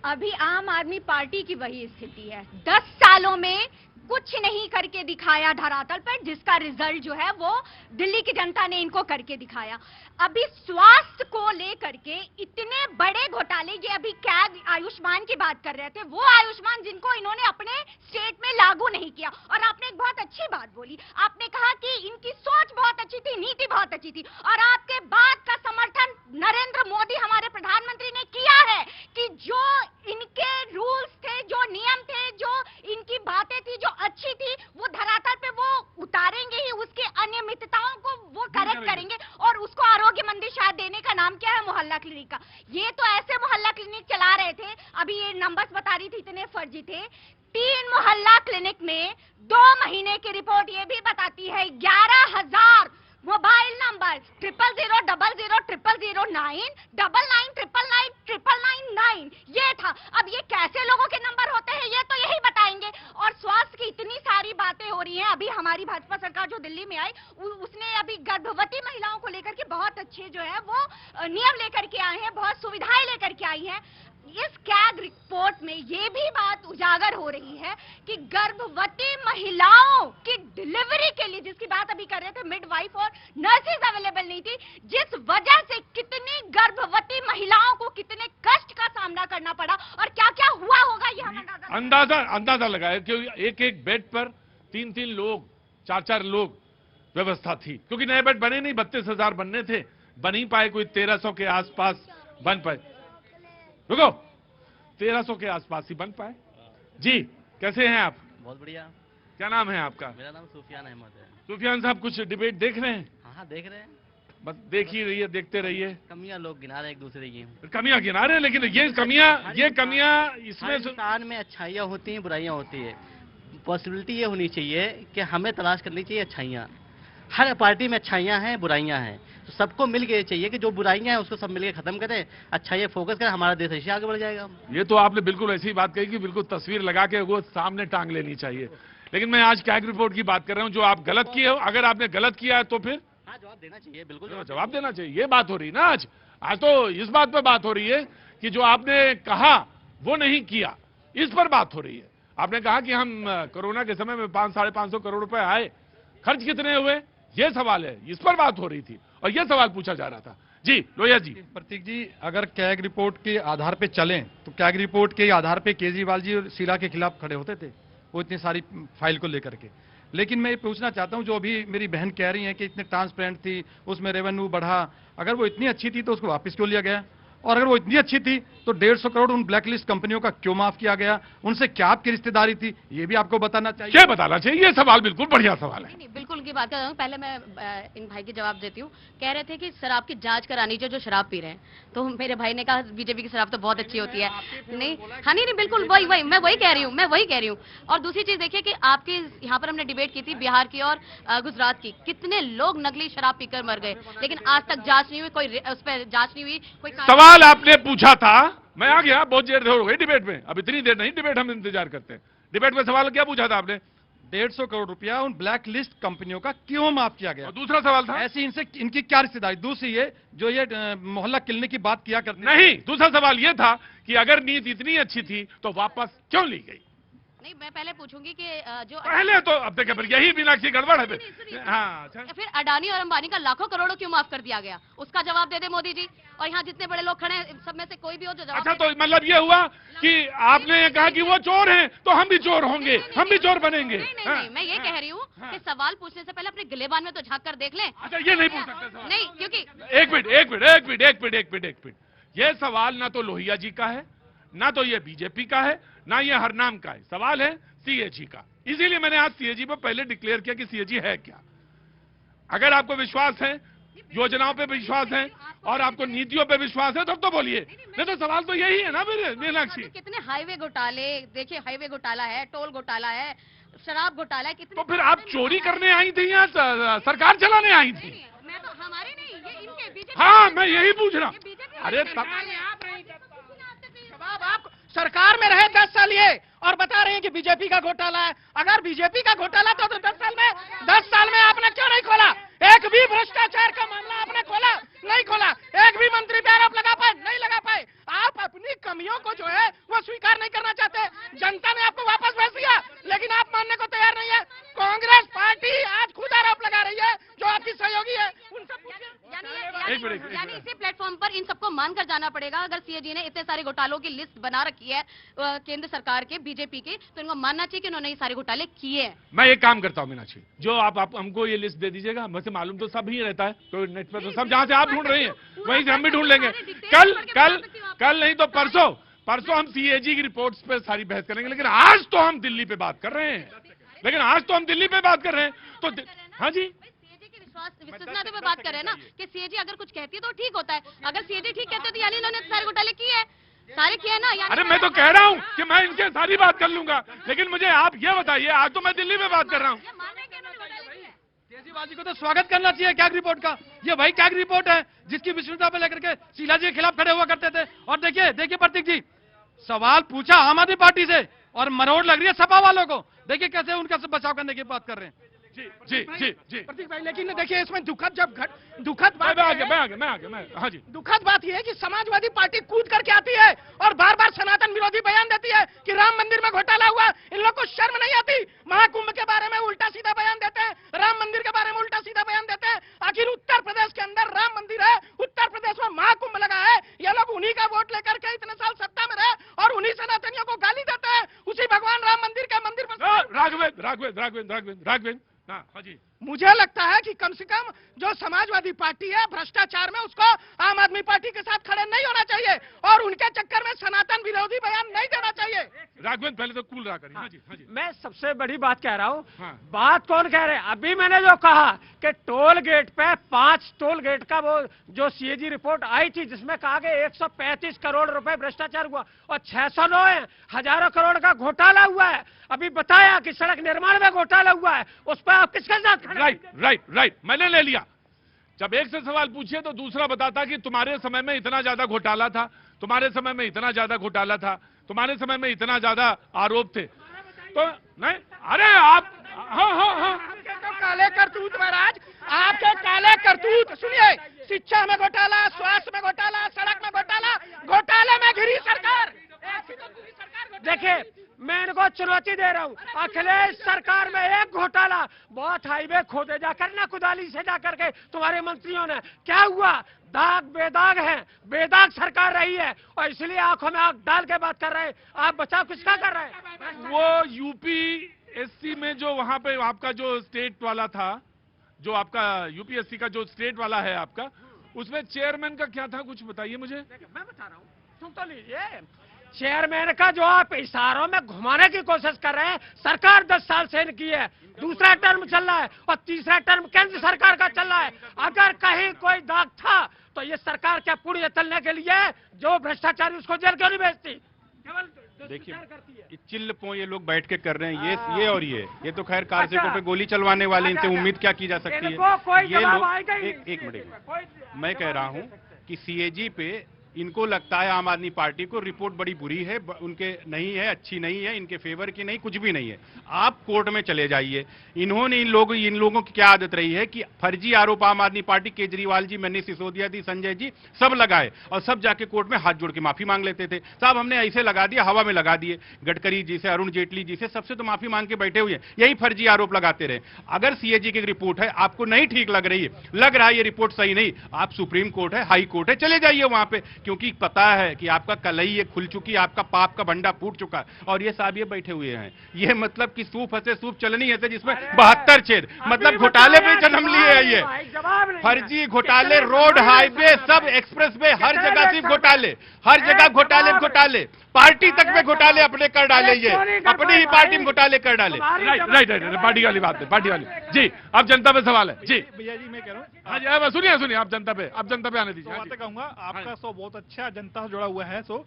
अभी आम आदमी पार्टी की वही स्थिति है। 10 सालों में कुछ नहीं करके दिखाया धरातल पर, जिसका रिजल्ट जो है वो दिल्ली की जनता ने इनको करके दिखाया। अभी स्वास्थ्य को लेकर के इतने बड़े घोटाले, ये अभी क्या आयुष्मान की बात कर रहे थे, वो आयुष्मान जिनको इन्होंने अपने स्टेट में लागू नहीं किया। और आपने एक बहुत अच्छी बात बोली, आपने कहा कि इनकी सोच बहुत अच्छी थी, नीति बहुत अच्छी थी, और आपके बात का समर्थन नरेंद्र मोदी हमारे प्रधानमंत्री ने किया है कि जो इनके रूल्स थे, जो नियम थे, जो इनकी बातें थी जो अच्छी थी, वो धरातल पे वो उतारेंगे ही, उसकी अनियमितताओं को वो करेक्ट करेंगे, और उसको आरोग्य मंदिर शायद देने का नाम क्या है, मोहल्ला क्लिनिक का। ये तो ऐसे मोहल्ला क्लिनिक चला रहे थे, अभी ये नंबर्स बता रही थी इतने फर्जी थे। 3 मोहल्ला क्लिनिक में 2 महीने की रिपोर्ट ये भी बताती है 11,000 मोबाइल नंबर 0000009999999 ये था। अब ये कैसे लोगों के नंबर होते हैं ये तो यही बताएंगे। और स्वास्थ्य की इतनी सारी बातें हो रही हैं। अभी हमारी भाजपा सरकार जो दिल्ली में आई उसने अभी गर्भवती महिलाओं को लेकर के बहुत अच्छे जो है वो नियम लेकर के आए हैं, बहुत सुविधाएं लेकर के आई हैं। इस कैग रिपोर्ट में ये भी बात उजागर हो रही है कि गर्भवती महिलाओं की डिलीवरी के लिए, जिसकी बात अभी कर रहे थे, मिडवाइफ और नर्सेज अवेलेबल नहीं थी, जिस वजह से कितनी गर्भवती महिलाओं को कितने कष्ट का सामना करना पड़ा और क्या क्या हुआ होगा ये हम अंदाजा लगाया। क्योंकि एक बेड पर 3 लोग, 4 लोग व्यवस्था थी, क्योंकि नए बेड बने नहीं, 32,000 बनने थे, बन ही पाए, कोई 1300 के आसपास बन पाए। रुको, 1300 के आसपास ही बन पाए। जी, कैसे हैं आप? बहुत बढ़िया। क्या नाम है आपका? मेरा नाम सुफियान अहमद है। सुफियान साहब, कुछ डिबेट देख रहे हैं? हाँ देख रहे हैं। बस देख ही रहिए, देखते रहिए। कमियां लोग गिना रहे हैं एक दूसरे की। कमियां गिना रहे हैं, लेकिन ये कमियां इसमें इंसान में अच्छाइयाँ होती हैं, बुराइयां होती है। पॉसिबिलिटी ये होनी चाहिए कि हमें तलाश करनी चाहिए अच्छाइयाँ। हर पार्टी में अच्छाइयाँ हैं, बुराइयां हैं, तो सबको मिल के चाहिए कि जो बुराइयां हैं उसको सब मिलके खत्म करें, अच्छाइयाँ फोकस करें, हमारा देश ऐसे आगे बढ़ जाएगा। ये तो आपने बिल्कुल ऐसी बात कही कि बिल्कुल तस्वीर लगा के वो सामने टांग लेनी चाहिए। लेकिन मैं आज कैग रिपोर्ट की बात कर रहा हूं, जो आप गलत किए हो, अगर आपने गलत किया है तो फिर जवाब देना चाहिए, बिल्कुल जवाब देना चाहिए। ये बात हो रही ना आज तो इस बात पर बात हो रही है कि जो आपने कहा वो नहीं किया, इस पर बात हो रही है। आपने कहा कि हम कोरोना के समय में 500-550 करोड़ रुपए आए, खर्च कितने हुए, ये सवाल है, इस पर बात हो रही थी और ये सवाल पूछा जा रहा था। जी लोहिया जी। प्रतीक जी, अगर कैग रिपोर्ट के आधार पे चलें तो कैग रिपोर्ट के आधार पे केजरीवाल जी और शीला के खिलाफ खड़े होते थे, वो इतनी सारी फाइल को लेकर के। लेकिन मैं ये पूछना चाहता हूं, जो अभी मेरी बहन कह रही है कि इतने ट्रांसपेरेंट थी, उसमें रेवेन्यू बढ़ा, अगर वो इतनी अच्छी थी तो उसको वापस क्यों लिया गया? और अगर वो इतनी अच्छी थी तो 150 करोड़ उन ब्लैकलिस्ट कंपनियों का क्यों माफ किया गया, उनसे क्या आपकी रिश्तेदारी थी, ये भी आपको बताना चाहिए। क्या बताना चाहिए? ये सवाल बिल्कुल बढ़िया सवाल है। नहीं, बिल्कुल उनकी बात कर रहा हूँ। पहले मैं इन भाई की जवाब देती हूँ। कह रहे थे कि शराब की जांच करानी चाहिए जो शराब पी रहे हैं, तो मेरे भाई ने कहा बीजेपी की शराब तो बहुत अच्छी होती है। नहीं, हाँ, नहीं, बिल्कुल वही मैं वही कह रही हूँ। और दूसरी चीज देखिए कि आपके यहाँ पर हमने डिबेट की थी बिहार की और गुजरात की, कितने लोग नकली शराब पीकर मर गए, लेकिन आज तक जांच नहीं हुई, कोई उस पर जांच नहीं हुई, कोई सवाल आपने पूछा था, मैं आ गया, बहुत देर हो गई डिबेट में, अब इतनी देर नहीं डिबेट हम इंतजार करते हैं। डिबेट में सवाल क्या पूछा था आपने? 150 करोड़ रुपया उन ब्लैक लिस्ट कंपनियों का क्यों माफ किया गया? और दूसरा सवाल था ऐसी इनसे इनकी क्या रिश्तेदारी? दूसरी ये जो ये मोहल्ला किलने की बात किया करते नहीं, दूसरा सवाल ये था कि अगर नीति इतनी अच्छी थी तो वापस क्यों ली गई? नहीं, मैं पहले पूछूंगी कि जो पहले तो अब देखिए, फिर यही मीनाक्षी गड़बड़ है फिर। हाँ, फिर अडानी और अंबानी का लाखों करोड़ों क्यों माफ कर दिया गया, उसका जवाब दे दे मोदी जी। और यहाँ जितने बड़े लोग खड़े हैं सब में से कोई भी हो जो जवाब अच्छा, तो मतलब ये हुआ कि आपने ये कहा कि वो चोर हैं तो हम भी चोर होंगे, हम भी चोर बनेंगे। नहीं, मैं ये कह रही हूँ कि सवाल पूछने से पहले अपने गिलेबान में तो झांक कर देख लें। अच्छा, ये नहीं पूछ सकते सवाल? नहीं, क्योंकि एक मिनट, ये सवाल ना तो लोहिया जी का है, ना तो ये बीजेपी का है, ना ये हरनाम का है, सवाल है सीएजी का। इसीलिए मैंने आज सीएजी पर पहले डिक्लेयर किया कि सीएजी है क्या। अगर आपको विश्वास है, योजनाओं पे विश्वास है और आपको नीतियों पे विश्वास है तब तो बोलिए, नहीं तो सवाल तो यही है ना मेरे मीनाक्षी। कितने हाईवे घोटाले देखिए, हाईवे घोटाला है, टोल घोटाला है, शराब घोटाला है, कितने। तो फिर आप चोरी करने आई थी या सरकार चलाने आई थी? मैं तो हमारे नहीं, ये इनके बीजेपी। हाँ, मैं यही पूछ रहा हूँ। अरे जवाब आप सरकार में रहे 10 साल ये और बता रहे हैं कि बीजेपी का घोटाला है। अगर बीजेपी का घोटाला तो 10 साल में आपने क्यों नहीं खोला? एक भी भ्रष्टाचार का मामला आपने खोला नहीं खोला, एक भी मंत्री पे आरोप लगा पाए नहीं लगा पाए। आप अपनी कमियों को जो है वो स्वीकार नहीं करना चाहते। जनता ने आपको वापस भेज दिया लेकिन आप मानने को तैयार नहीं है। कांग्रेस पार्टी आज खुद आरोप लगा रही है जो आपकी सहयोगी है उनसे यानी इसी प्लेटफॉर्म पर इन सबको मानकर जाना पड़ेगा। अगर सीएजी ने इतने सारे घोटालों की लिस्ट बना रखी है केंद्र सरकार के बीजेपी के, तो इनको मानना चाहिए कि उन्होंने ये सारे घोटाले किए हैं। मैं एक काम करता हूं मीनाक्षी, जो आप हमको ये लिस्ट दे दीजिएगा, वैसे मालूम तो सब ही रहता है, तो नेट पर तो सब जहां से आप ढूंढ रही हैं वहीं से हम भी ढूंढ लेंगे। कल नहीं तो परसों हम सीएजी की रिपोर्ट्स पे सारी बहस करेंगे, लेकिन आज तो हम दिल्ली पे बात कर रहे हैं। तो हाँ जी, विश्वसनीयता पे बात कर रहे हैं ना कि सीएजी अगर कुछ कहती है तो ठीक होता है। अगर सीएजी ठीक कहते तो यानी इन्होंने सारे घोटाले किए हैं, सारे किए ना। अरे मैं तो कह रहा हूँ कि मैं इनके सारी बात कर लूंगा, लेकिन मुझे आप ये बताइए, आज तो मैं दिल्ली में बात कर रहा हूँ। केजरीवाल जी को तो स्वागत करना चाहिए कैग रिपोर्ट का। ये भाई कैग रिपोर्ट है जिसकी विश्वसनीयता पे लेकर के शीला जी के खिलाफ खड़े हुआ करते थे। और देखिए प्रतीक जी, सवाल पूछा आम आदमी पार्टी से और मरोड़ लग रही है सपा वालों को। देखिए कैसे उनका बचाव करने की बात कर रहे हैं। जी प्रतीक भाई, लेकिन देखिए इसमें दुखद बात हाँ जी, दुखद बात यह है कि समाजवादी पार्टी कूद करके आती है और बार बार सनातन विरोधी बयान देती है कि राम मंदिर में घोटाला हुआ। इन लोग को शर्म नहीं आती? महाकुंभ के बारे में उल्टा सीधा बयान देते हैं, राम मंदिर के बारे में उल्टा सीधा बयान देते हैं। आखिर उत्तर प्रदेश के अंदर राम मंदिर है, उत्तर प्रदेश में महाकुंभ लगा है, ये लोग उन्हीं का वोट लेकर के इतने साल सत्ता में रहे और उन्हीं सनातनियों को गाली देते हैं। उसी भगवान राम मंदिर का मंदिर राघवेंद्र हाँ जी, मुझे लगता है कि कम से कम जो समाजवादी पार्टी है भ्रष्टाचार में, उसको आम आदमी पार्टी के साथ खड़े नहीं होना चाहिए और उनके चक्कर में सनातन विरोधी बयान नहीं देना चाहिए। राघवेंद्र पहले तो कूल रहा करिए। हाँ जी, मैं सबसे बड़ी बात कह रहा हूँ। हाँ। बात कौन कह रहे हैं? अभी मैंने जो कहा कि टोल गेट पे 5 टोल गेट का वो जो सीएजी रिपोर्ट आई थी जिसमें कहा कि 135 करोड़ रुपए भ्रष्टाचार हुआ और 609 है, हजारों करोड़ का घोटाला हुआ है। अभी बताया कि सड़क निर्माण में घोटाला हुआ है, उस पर आप किसके साथ? राइट, मैंने ले लिया। जब एक से सवाल पूछिए तो दूसरा बताता कि तुम्हारे समय में इतना ज्यादा घोटाला था, तुम्हारे समय में इतना ज्यादा घोटाला था, तुम्हारे समय में इतना ज्यादा आरोप थे। तो नहीं, अरे आप हाँ आपके तो काले करतूत महाराज, आपके काले करतूत सुनिए। शिक्षा में घोटाला, स्वास्थ्य में घोटाला, सड़क में घोटाला, घोटाले में घिरी सरकार। देखिए, मैं इनको चुनौती दे रहा हूँ, अखिलेश सरकार में एक घोटाला, बहुत हाईवे खोदे जाकर ना कुदाली से जाकर के तुम्हारे मंत्रियों ने, क्या हुआ? दाग बेदाग है, बेदाग सरकार रही है और इसलिए आंखों में आंख डाल के बात कर रहे हैं। आप बचाव किसका कर रहे हैं? वो यूपीएससी में जो वहां पे आपका जो स्टेट वाला था, जो आपका यूपीएससी का जो स्टेट वाला है आपका, उसमें चेयरमैन का क्या था, कुछ बताइए मुझे। मैं बता रहा हूँ, सुन तो लीजिए। चेयरमैन का जो आप इशारों में घुमाने की कोशिश कर रहे हैं, सरकार 10 साल से इनकी है, दूसरा टर्म चल रहा है और तीसरा टर्म केंद्र सरकार का चल रहा है। अगर कहीं कोई दाग था तो ये सरकार क्या पूरी चलने के लिए जो भ्रष्टाचारी उसको जेल क्यों नहीं भेजती? केवल देखिए चिल्ल ये लोग बैठ के कर रहे हैं, ये और ये तो खैर कारसेकों पे गोली चलवाने वाले, इनसे उम्मीद क्या की जा सकती है? ये लोग एक मिनट, मैं कह रहा हूं कि सीएजी पे इनको लगता है आम आदमी पार्टी को रिपोर्ट बड़ी बुरी है, उनके नहीं है, अच्छी नहीं है, इनके फेवर की नहीं, कुछ भी नहीं है। आप कोर्ट में चले जाइए। इन्होंने इन लोगों की क्या आदत रही है कि फर्जी आरोप आम आदमी पार्टी, केजरीवाल जी, मनीष सिसोदिया जी, संजय जी सब लगाए और सब जाके कोर्ट में हाथ जोड़ के माफी मांग लेते थे। साहब हमने ऐसे लगा दिया, हवा में लगा दिए। गडकरी जी से, अरुण जेटली जी से, सबसे तो माफी मांग के बैठे हुए हैं, यही फर्जी आरोप लगाते रहे। अगर सीएजी की रिपोर्ट है, आपको नहीं ठीक लग रही है, लग रहा है ये रिपोर्ट सही नहीं, आप सुप्रीम कोर्ट है, हाई कोर्ट है, चले जाइए वहां पे, क्योंकि पता है कि आपका कलई ये खुल चुकी, आपका पाप का भंडा फूट चुका है। और ये साहब ये बैठे हुए हैं, ये मतलब कि सूप हंसे सूप चलनी है, जिसमें 72 छेद, मतलब घोटाले पे जन्म लिए है ये। फर्जी घोटाले, रोड, हाईवे, सब एक्सप्रेस वे, हर जगह सिर्फ घोटाले, हर जगह घोटाले, पार्टी तक में घोटाले अपने कर डाले, ये अपनी ही पार्टी में घोटाले कर डाले। राइट, पार्टी वाली बात है, पार्टी वाली। जी अब जनता पे सवाल है। जी भैया जी मैं कह रहा हूँ, हाँ जी, सुनिए आप जनता पे आने दीजिए। बातें कहूंगा, आपका शो बहुत अच्छा जनता से जुड़ा हुआ है। सो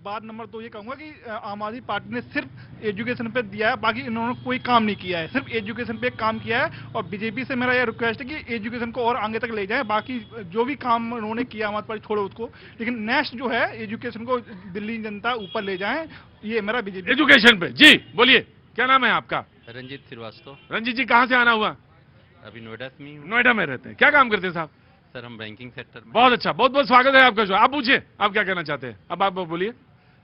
बात नंबर 2 ये कहूंगा कि आम आदमी पार्टी ने सिर्फ एजुकेशन पे दिया है, बाकी इन्होंने कोई काम नहीं किया है, सिर्फ एजुकेशन पे काम किया है। और बीजेपी से मेरा यह रिक्वेस्ट है कि एजुकेशन को और आगे तक ले जाए, बाकी जो भी काम उन्होंने किया हमारे पास छोड़ो उसको, लेकिन नेक्स्ट जो है एजुकेशन को दिल्ली जनता ऊपर ले जाए, ये मेरा बीजेपी एजुकेशन पे। जी बोलिए, क्या नाम है आपका? रंजीत श्रीवास्तव। रंजीत जी कहाँ से आना हुआ? अभी नोएडा में रहते हैं। क्या काम करते हैं साहब? सर हम बैंकिंग सेक्टर में। बहुत अच्छा, बहुत बहुत स्वागत है आपका। जो आप पूछिए, आप क्या कहना चाहते हैं? अब आप बोलिए।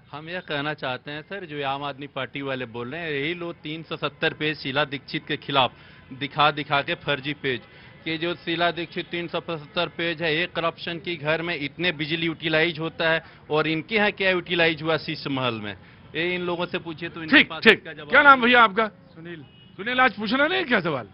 हम यह कहना चाहते हैं सर, जो आम आदमी पार्टी वाले बोल रहे हैं, यही लोग 370 पेज शीला दीक्षित के खिलाफ दिखा के फर्जी पेज कि जो शीला दीक्षित 375 पेज है, एक करप्शन की घर में इतने बिजली यूटिलाइज होता है और इनके यहाँ क्या यूटिलाइज हुआ शीश महल में, ये इन लोगों से पूछिए तो इनके पास इसका जवाब। क्या नाम भैया आपका? सुनील आज पूछना नहीं क्या सवाल?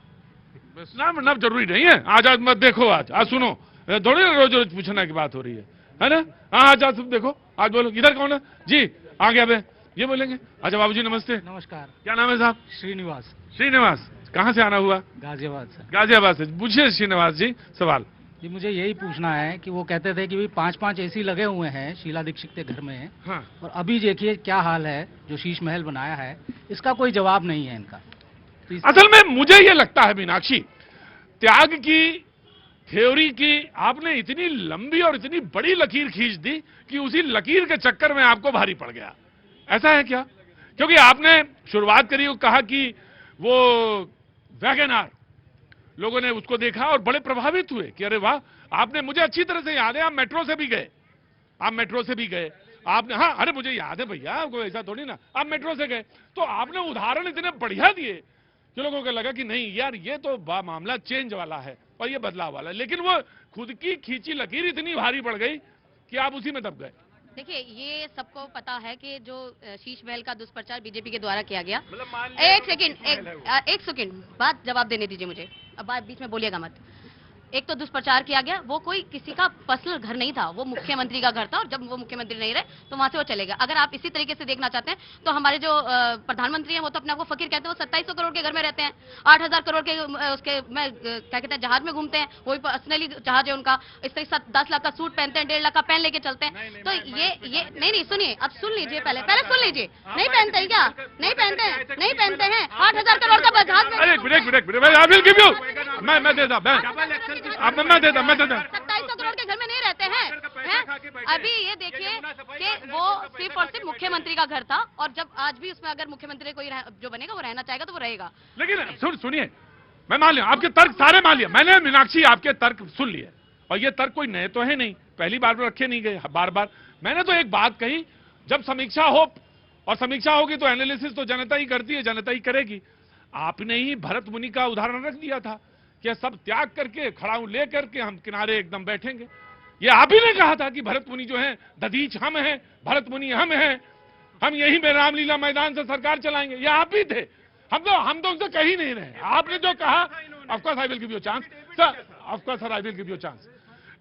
नाम जरूरी नहीं है, आज मत देखो, आज सुनो, थोड़ी रोज रोज पूछना की बात हो रही है ना? हाँ आज तुम देखो, आज बोलो इधर कौन है जी, आ गया बे, ये बोलेंगे। अच्छा बाबूजी नमस्ते। नमस्कार। क्या नाम है साहब? श्रीनिवास। कहाँ से आना हुआ? गाजियाबाद से। पूछिए श्रीनिवास जी सवाल। जी मुझे यही पूछना है कि वो कहते थे कि भाई 5-5 एसी लगे हुए हैं शीला दीक्षित के घर में, हाँ। और अभी देखिए क्या हाल है, जो शीश महल बनाया है, इसका कोई जवाब नहीं है इनका। तो असल में मुझे ये लगता है मीनाक्षी, त्याग की थ्योरी की आपने इतनी लंबी और इतनी बड़ी लकीर खींच दी कि उसी लकीर के चक्कर में आपको भारी पड़ गया। ऐसा है क्या? क्योंकि आपने शुरुआत करी, कहा कि वो वैगनआर, लोगों ने उसको देखा और बड़े प्रभावित हुए कि अरे वाह, आपने, मुझे अच्छी तरह से याद है, आप मेट्रो से भी गए, आपने, हाँ अरे मुझे याद है भैया, कोई ऐसा थोड़ी ना, आप मेट्रो से गए, तो आपने उदाहरण इतने बढ़िया दिए कि लोगों को लगा कि नहीं यार ये तो मामला चेंज वाला है और ये बदलाव वाला है। लेकिन वो खुद की खींची लकीर इतनी भारी पड़ गई कि आप उसी में दब गए। देखिए ये सबको पता है कि जो शीश महल का दुष्प्रचार बीजेपी के द्वारा किया गया, एक सेकंड बात जवाब देने दीजिए मुझे, अब बात बीच में बोलिएगा मत। एक तो दुष्प्रचार किया गया, वो कोई किसी का पर्सनल घर नहीं था, वो मुख्यमंत्री का घर था, और जब वो मुख्यमंत्री नहीं रहे तो वहां से वो चले गए। अगर आप इसी तरीके से देखना चाहते हैं तो हमारे जो प्रधानमंत्री हैं वो तो अपने आपको फकीर कहते हैं, वो 2700 करोड़ के घर में रहते हैं, 8000 करोड़ के उसके में क्या कहते हैं जहाज में घूमते हैं, वो भी पर्सनली जहाज है उनका, इससे 10 लाख का सूट पहनते हैं, 1.5 लाख का पेन लेके चलते हैं। तो ये नहीं सुनिए, अब सुन लीजिए, पहले सुन लीजिए। नहीं पहनते हैं क्या? नहीं पहनते हैं 8000 करोड़ का जहाज में। मैं देता 2700 करोड़ के घर में नहीं रहते हैं। अभी ये देखिए कि वो सिर्फ और सिर्फ मुख्यमंत्री का घर था, और जब आज भी उसमें अगर मुख्यमंत्री कोई जो बनेगा वो रहना चाहेगा तो वो रहेगा। लेकिन सुनिए, मैं मान लिया आपके तर्क सारे मान लिया मैंने, मीनाक्षी आपके तर्क सुन लिए, और ये तर्क कोई नए तो है नहीं, पहली बार रखे नहीं गए, बार बार मैंने तो एक बात कही, जब समीक्षा हो और समीक्षा होगी तो एनालिसिस तो जनता ही करती है, जनता ही करेगी। आपने ही भरत मुनि का उदाहरण रख दिया था कि सब त्याग करके, खड़ाऊ ले करके हम किनारे एकदम बैठेंगे। ये आप ही ने कहा था कि भरत मुनि जो है दधीच हम हैं, भरत मुनि हम हैं, हम यही में रामलीला मैदान से सरकार चलाएंगे, ये आप ही थे। हम तो उनसे कही नहीं रहे। आपने जो कहा, of course I will give you chance sir, of course sir I will give you chance.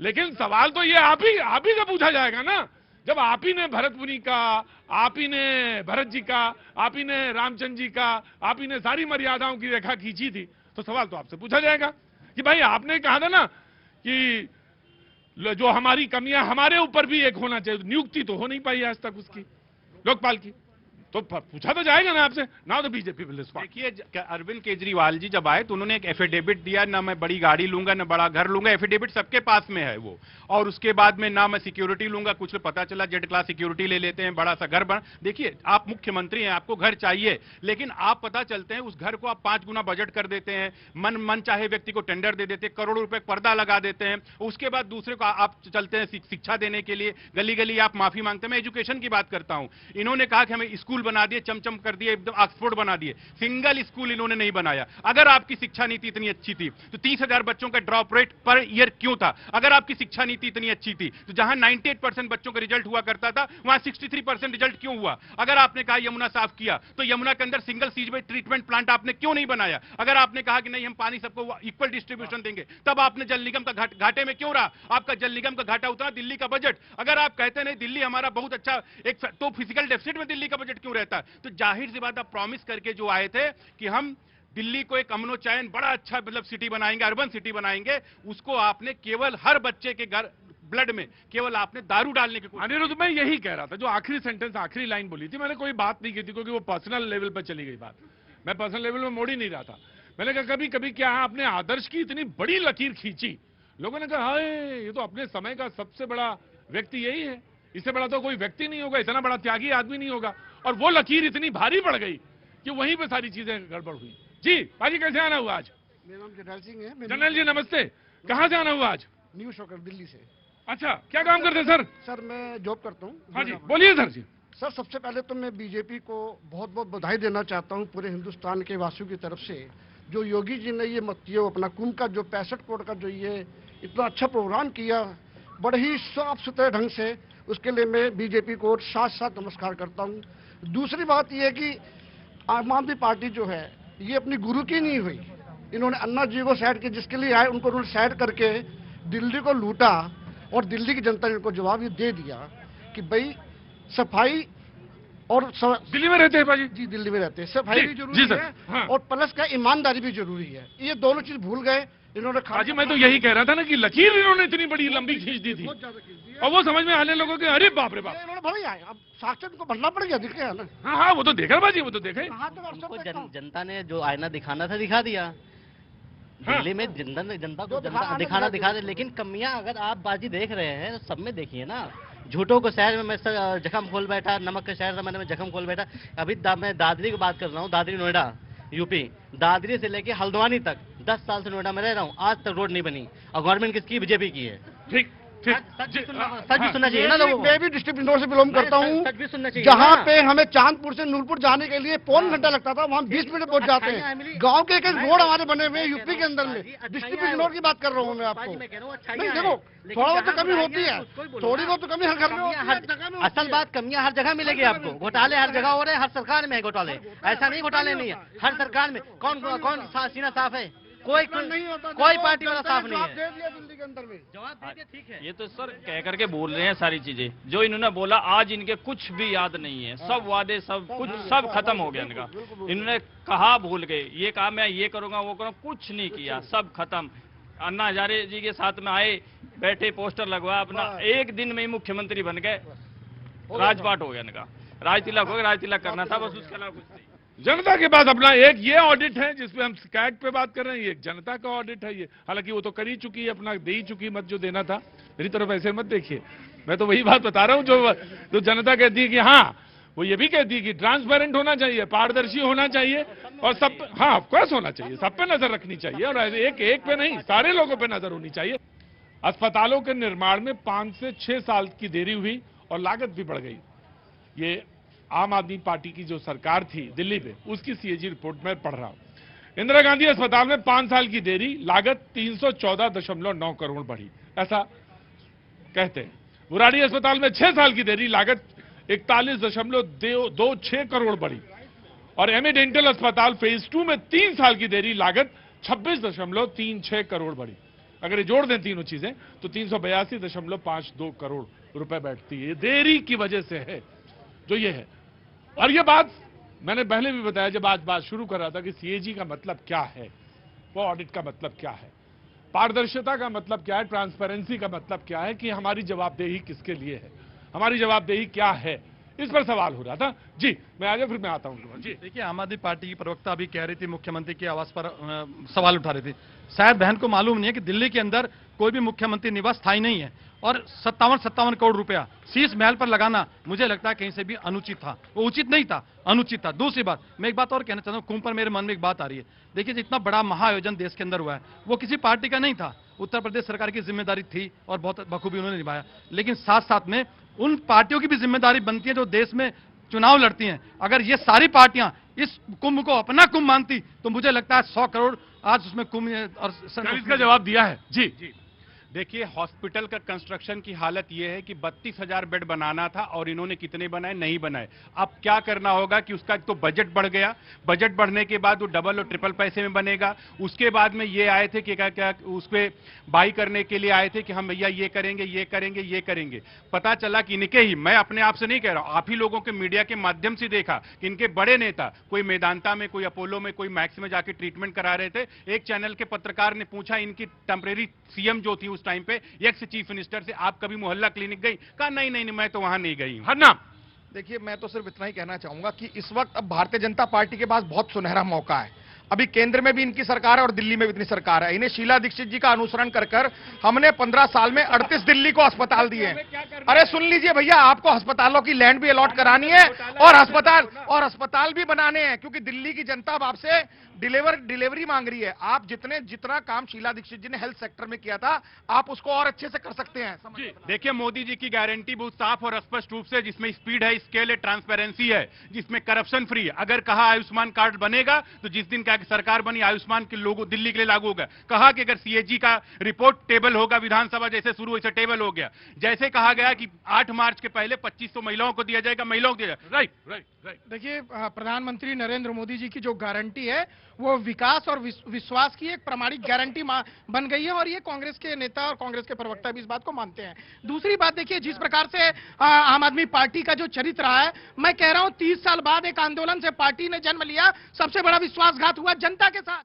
लेकिन सवाल तो ये आप ही से पूछा जाएगा ना, जब आप ही ने भरतमुनि का, आप ही ने भरत जी का, आप ही ने रामचंद्र जी का, आप ही ने सारी मर्यादाओं की रेखा खींची थी, तो सवाल तो आपसे पूछा जाएगा कि भाई आपने कहा था ना कि जो हमारी कमियां हमारे ऊपर भी एक होना चाहिए, नियुक्ति तो हो नहीं पाई आज तक उसकी लोकपाल की, तो पूछा तो जाएगा ना आपसे। Now the BJP will respond. देखिए अरविंद केजरीवाल जी जब आए तो उन्होंने एक एफिडेविट दिया, ना मैं बड़ी गाड़ी लूंगा ना बड़ा घर लूंगा, एफिडेविट सबके पास में है वो, और उसके बाद में ना मैं सिक्योरिटी लूंगा, कुछ पता चला जेड क्लास सिक्योरिटी ले लेते हैं, बड़ा सा घर बन। देखिए आप मुख्यमंत्री हैं, आपको घर चाहिए, लेकिन आप पता चलते हैं उस घर को आप 5 गुना बजट कर देते हैं, मन चाहे व्यक्ति को टेंडर दे देते हैं, करोड़ों रुपए पर्दा लगा देते हैं, उसके बाद दूसरे को आप चलते हैं शिक्षा देने के लिए, गली गली आप माफी मांगते हैं। मैं एजुकेशन की बात करता हूं, इन्होंने कहा कि हमें स्कूल बना दिए, चमचम कर दिए, एकदम ऑक्सफोर्ड बना दिए, सिंगल स्कूल इन्होंने नहीं बनाया। अगर आपकी शिक्षा नीति इतनी अच्छी थी तो 30,000 बच्चों का ड्रॉप रेट पर ईयर क्यों था? अगर आपकी शिक्षा नीति इतनी अच्छी थी तो जहां 98% बच्चों का रिजल्ट हुआ करता था वहां 63% रिजल्ट क्यों हुआ? अगर आपने कहा यमुना साफ किया तो यमुना के अंदर सिंगल सीवेज ट्रीटमेंट प्लांट आपने क्यों नहीं बनाया? अगर आपने कहा कि नहीं हम पानी सबको इक्वल डिस्ट्रीब्यूशन देंगे, तब आपने जल निगम का घाटे में क्यों रहा? आपका जल निगम का घाटा उतना, दिल्ली का बजट। अगर आप कहते नहीं दिल्ली हमारा बहुत अच्छा एक, तो फिजिकल डेफिसिट में दिल्ली का बजट क्यों रहता? तो जाहिर सी बात आप प्रॉमिस करके जो आए थे कि हम दिल्ली को एक अमनो चैन बड़ा अच्छा मतलब सिटी बनाएंगे, अर्बन सिटी बनाएंगे, उसको आपने केवल हर बच्चे के घर ब्लड में केवल आपने दारू डालने की कोशिश। अनिरुद्ध मैं यही कह रहा था, जो आखिरी सेंटेंस आखिरी लाइन बोली थी, मैंने कोई बात नहीं की थी क्योंकि वो पर्सनल लेवल पर चली गई बात, मैं पर्सनल लेवल में मोड़ ही नहीं रहा था। मैंने कहा कभी कभी क्या आपने आदर्श की इतनी बड़ी लकीर खींची, लोगों ने कहा हाय ये तो अपने समय का सबसे बड़ा व्यक्ति यही है, इससे बड़ा तो कोई व्यक्ति नहीं होगा, इतना बड़ा त्यागी आदमी नहीं होगा, और वो लकीर इतनी भारी पड़ गई कि वहीं पे सारी चीजें गड़बड़ हुई। जी पाजी कैसे आना हुआ आज? मेरा नाम जनरल सिंह है। जनरल जी नमस्ते, कहाँ से आना हुआ आज? न्यू शोकर दिल्ली से। अच्छा क्या काम करते हैं सर? सर मैं जॉब करता हूँ। हाँ जी बोलिए सर जी। सर सबसे पहले तो मैं बीजेपी को बहुत बहुत बधाई देना चाहता हूँ पूरे हिंदुस्तान के वासियों की तरफ से, जो योगी जी ने ये अपना कुंभ का जो 65 करोड़ का जो ये इतना अच्छा प्रोग्राम किया बड़े ही साफ सुथरे ढंग से, उसके लिए मैं बीजेपी को साथ साथ नमस्कार करता हूँ। दूसरी बात यह है कि आम आदमी पार्टी जो है ये अपनी गुरु की नहीं हुई, इन्होंने अन्ना जी को साइड किया, जिसके लिए आए उनको उन्होंने साइड करके दिल्ली को लूटा, और दिल्ली की जनता ने इनको जवाब ये दे दिया कि भाई सफाई और दिल्ली में रहते हैं भाजी? जी दिल्ली में रहते हैं, सफाई भी जरूरी है हाँ। और प्लस का ईमानदारी भी जरूरी है, ये दोनों चीज भूल गए इन्होंने। हाजी मैं तो यही कह रहा था ना कि लकीर इन्होंने इतनी बड़ी लंबी खींच दी थी और वो समझ में आने लोगों के अरे बाप रे बाप, इन्होंने भले आए अब साक्षात को बनना पड़ गया, दिखे ना। हाँ हाँ वो तो देखा भाजी, वो तो देखे। जनता ने जो आईना दिखाना था दिखा दिया, दिल्ली में जनता को दिखाना दिखा दे, लेकिन कमियां अगर आप बाजी देख रहे हैं तो सब में देखिए ना। झूठों को शहर में मैं जख्म खोल बैठा, नमक के शहर में जख्म खोल बैठा। अभी मैं दादरी की बात कर रहा हूँ, दादरी नोएडा यूपी, दादरी से लेके हल्द्वानी तक 10 साल से नोएडा में रह रहा हूँ, आज तक रोड नहीं बनी, और गवर्नमेंट किसकी? बीजेपी की है। ठीक सच भी सुनना चाहिए ना लोगों को। मैं भी डिस्ट्रिक्ट इंदौर से बिलोंग करता हूँ, सच भी सुनना चाहिए। जहाँ पे हमें चांदपुर से नूरपुर जाने के लिए पौन घंटा लगता था, वहाँ 20 मिनट पहुँच जाते हैं। गांव के एक रोड हमारे बने हुए हैं यूपी के अंदर में, डिस्ट्रिक्ट इंदौर की बात कर रहा हूँ मैं आपको। नहीं देखो थोड़ा बहुत तो कमी होती है, थोड़ी बहुत तो कमी हर घर में होती है। असल बात कमियां हर जगह मिलेगी आपको, घोटाले हर जगह हो रहे हैं, हर सरकार में है घोटाले, ऐसा नहीं घोटाले नहीं है, हर सरकार में। कौन सीना साफ है? कोई पार्टी वाला साफ नहीं है। दिल्ली के अंदर में जवाब दे दिया, ठीक है। ये तो सर कह करके बोल रहे हैं सारी चीजें, जो इन्होंने बोला आज इनके कुछ भी याद नहीं है, सब वादे सब कुछ सब खत्म हो गया इनका। इन्होंने कहा भूल गए, ये कहा मैं ये करूंगा वो करूंगा, कुछ नहीं किया, सब खत्म। अन्ना हजारे जी के साथ में आए, बैठे, पोस्टर लगवा, अपना एक दिन में ही मुख्यमंत्री बन गए, राजपाट हो गया इनका, राज तिलक हो गया, राज तिलक करना था बस, उसके अलावा कुछ नहीं। जनता के पास अपना एक ये ऑडिट है जिसपे हम कैट पे बात कर रहे हैं, ये जनता का ऑडिट है ये, हालांकि वो तो कर ही चुकी है, अपना दे ही चुकी मत जो देना था। मेरी तरफ ऐसे मत देखिए, मैं तो वही बात बता रहा हूँ जो जनता कहती है कि हाँ, वो ये भी कहती है कि ट्रांसपेरेंट होना चाहिए, पारदर्शी होना चाहिए, और सब हाँ ऑफकोर्स होना चाहिए, सब पे नजर रखनी चाहिए, और एक पे नहीं सारे लोगों पे नजर होनी चाहिए। अस्पतालों के निर्माण में 5 से 6 साल की देरी हुई और लागत भी बढ़ गई। ये आम आदमी पार्टी की जो सरकार थी दिल्ली पे, उसकी सीएजी रिपोर्ट में पढ़ रहा हूं। इंदिरा गांधी अस्पताल में 5 साल की देरी, लागत 314.9 करोड़ बढ़ी, ऐसा कहते हैं। बुराड़ी अस्पताल में 6 साल की देरी, लागत 41.26 करोड़ बढ़ी, और एमए डेंटल अस्पताल फेज 2 में 3 साल की देरी, लागत 26.36 करोड़ बढ़ी। अगर ये जोड़ दें तीनों चीजें तो 382.52 करोड़ रुपए बैठती है। देरी की वजह से है जो ये है। और ये बात मैंने पहले भी बताया जब आज बात शुरू कर रहा था कि सीएजी का मतलब क्या है, वो ऑडिट का मतलब क्या है, पारदर्शिता का मतलब क्या है, ट्रांसपेरेंसी का मतलब क्या है, कि हमारी जवाबदेही किसके लिए है, हमारी जवाबदेही क्या है, इस पर सवाल हो रहा था। जी मैं आगे फिर मैं आता हूं। जी देखिए, आम आदमी पार्टी की प्रवक्ता अभी कह रही थी, मुख्यमंत्री के आवास पर सवाल उठा रही थी। शायद बहन को मालूम नहीं है कि दिल्ली के अंदर कोई भी मुख्यमंत्री निवास स्थायी नहीं है और 57 करोड़ रुपया शीश महल पर लगाना मुझे लगता है कहीं से भी अनुचित था, वो उचित नहीं था, अनुचित था। दूसरी बात, मैं एक बात और कहना चाहता हूँ, कुंभ पर मेरे मन में एक बात आ रही है। देखिए, जितना बड़ा महाआयोजन देश के अंदर हुआ है वो किसी पार्टी का नहीं था, उत्तर प्रदेश सरकार की जिम्मेदारी थी और बहुत बखूबी उन्होंने निभाया। लेकिन साथ साथ में उन पार्टियों की भी जिम्मेदारी बनती है जो देश में चुनाव लड़ती हैं। अगर ये सारी पार्टियां इस कुंभ को अपना कुंभ मानती तो मुझे लगता है 100 करोड़ आज उसमें कुंभ और इसका जवाब दिया है। जी देखिए, हॉस्पिटल का कंस्ट्रक्शन की हालत यह है कि 32,000 बेड बनाना था और इन्होंने कितने बनाए, नहीं बनाए। अब क्या करना होगा कि उसका तो बजट बढ़ गया, बजट बढ़ने के बाद वो डबल और ट्रिपल पैसे में बनेगा। उसके बाद में ये आए थे कि क्या उस पर बाई करने के लिए आए थे कि हम भैया ये करेंगे, ये करेंगे, ये करेंगे। पता चला कि इनके ही, मैं अपने आप से नहीं कह रहा हूं, आप ही लोगों के मीडिया के माध्यम से देखा कि इनके बड़े नेता, कोई मेदांता में, कोई अपोलो में, कोई मैक्स में जाके ट्रीटमेंट करा रहे थे। एक चैनल के पत्रकार ने पूछा इनकी टेम्परेरी सीएम जो थी उस टाइम पे, एक्स चीफ मिनिस्टर से, आप कभी मोहल्ला क्लिनिक गई? कहा नहीं नहीं, मैं तो वहां नहीं गई। हर नाम देखिए, मैं तो सिर्फ इतना ही कहना चाहूंगा कि इस वक्त अब भारतीय जनता पार्टी के पास बहुत सुनहरा मौका है। अभी केंद्र में भी इनकी सरकार है और दिल्ली में भी इतनी सरकार है। इन्हें शीला दीक्षित जी का अनुसरण कर कर हमने 15 साल में 38 दिल्ली को अस्पताल दिए। अरे सुन लीजिए भैया, आपको अस्पतालों की लैंड भी अलॉट करानी है और अस्पताल भी बनाने हैं, क्योंकि दिल्ली की जनता अब आपसे डिलीवरी मांग रही है। आप जितना काम शीला दीक्षित जी ने हेल्थ सेक्टर में किया था, आप उसको और अच्छे से कर सकते हैं। देखिए, मोदी जी की गारंटी बहुत साफ और स्पष्ट रूप से, जिसमें स्पीड है, स्केल है, ट्रांसपेरेंसी है, जिसमें करप्शन फ्री है। अगर कहा आयुष्मान कार्ड बनेगा तो जिस दिन सरकार बनी आयुष्मान के लोगों दिल्ली के लिए लागू होगा। कहा कि अगर सीएजी का रिपोर्ट टेबल होगा, विधानसभा जैसे शुरू वैसे टेबल हो गया। जैसे कहा गया कि 8 मार्च के पहले 2500 महिलाओं को दिया जाएगा, महिलाओं को दिया जाएगा। Right right right. देखिए, प्रधानमंत्री नरेंद्र मोदी जी की जो गारंटी है वो विकास और विश्वास की एक प्रमाणिक गारंटी बन गई है और ये कांग्रेस के नेता और कांग्रेस के प्रवक्ता भी इस बात को मानते हैं। दूसरी बात देखिए, जिस प्रकार से आम आदमी पार्टी का जो चरित्र रहा है, मैं कह रहा हूं 30 साल बाद एक आंदोलन से पार्टी ने जन्म लिया, सबसे बड़ा विश्वासघात हुआ जनता के साथ।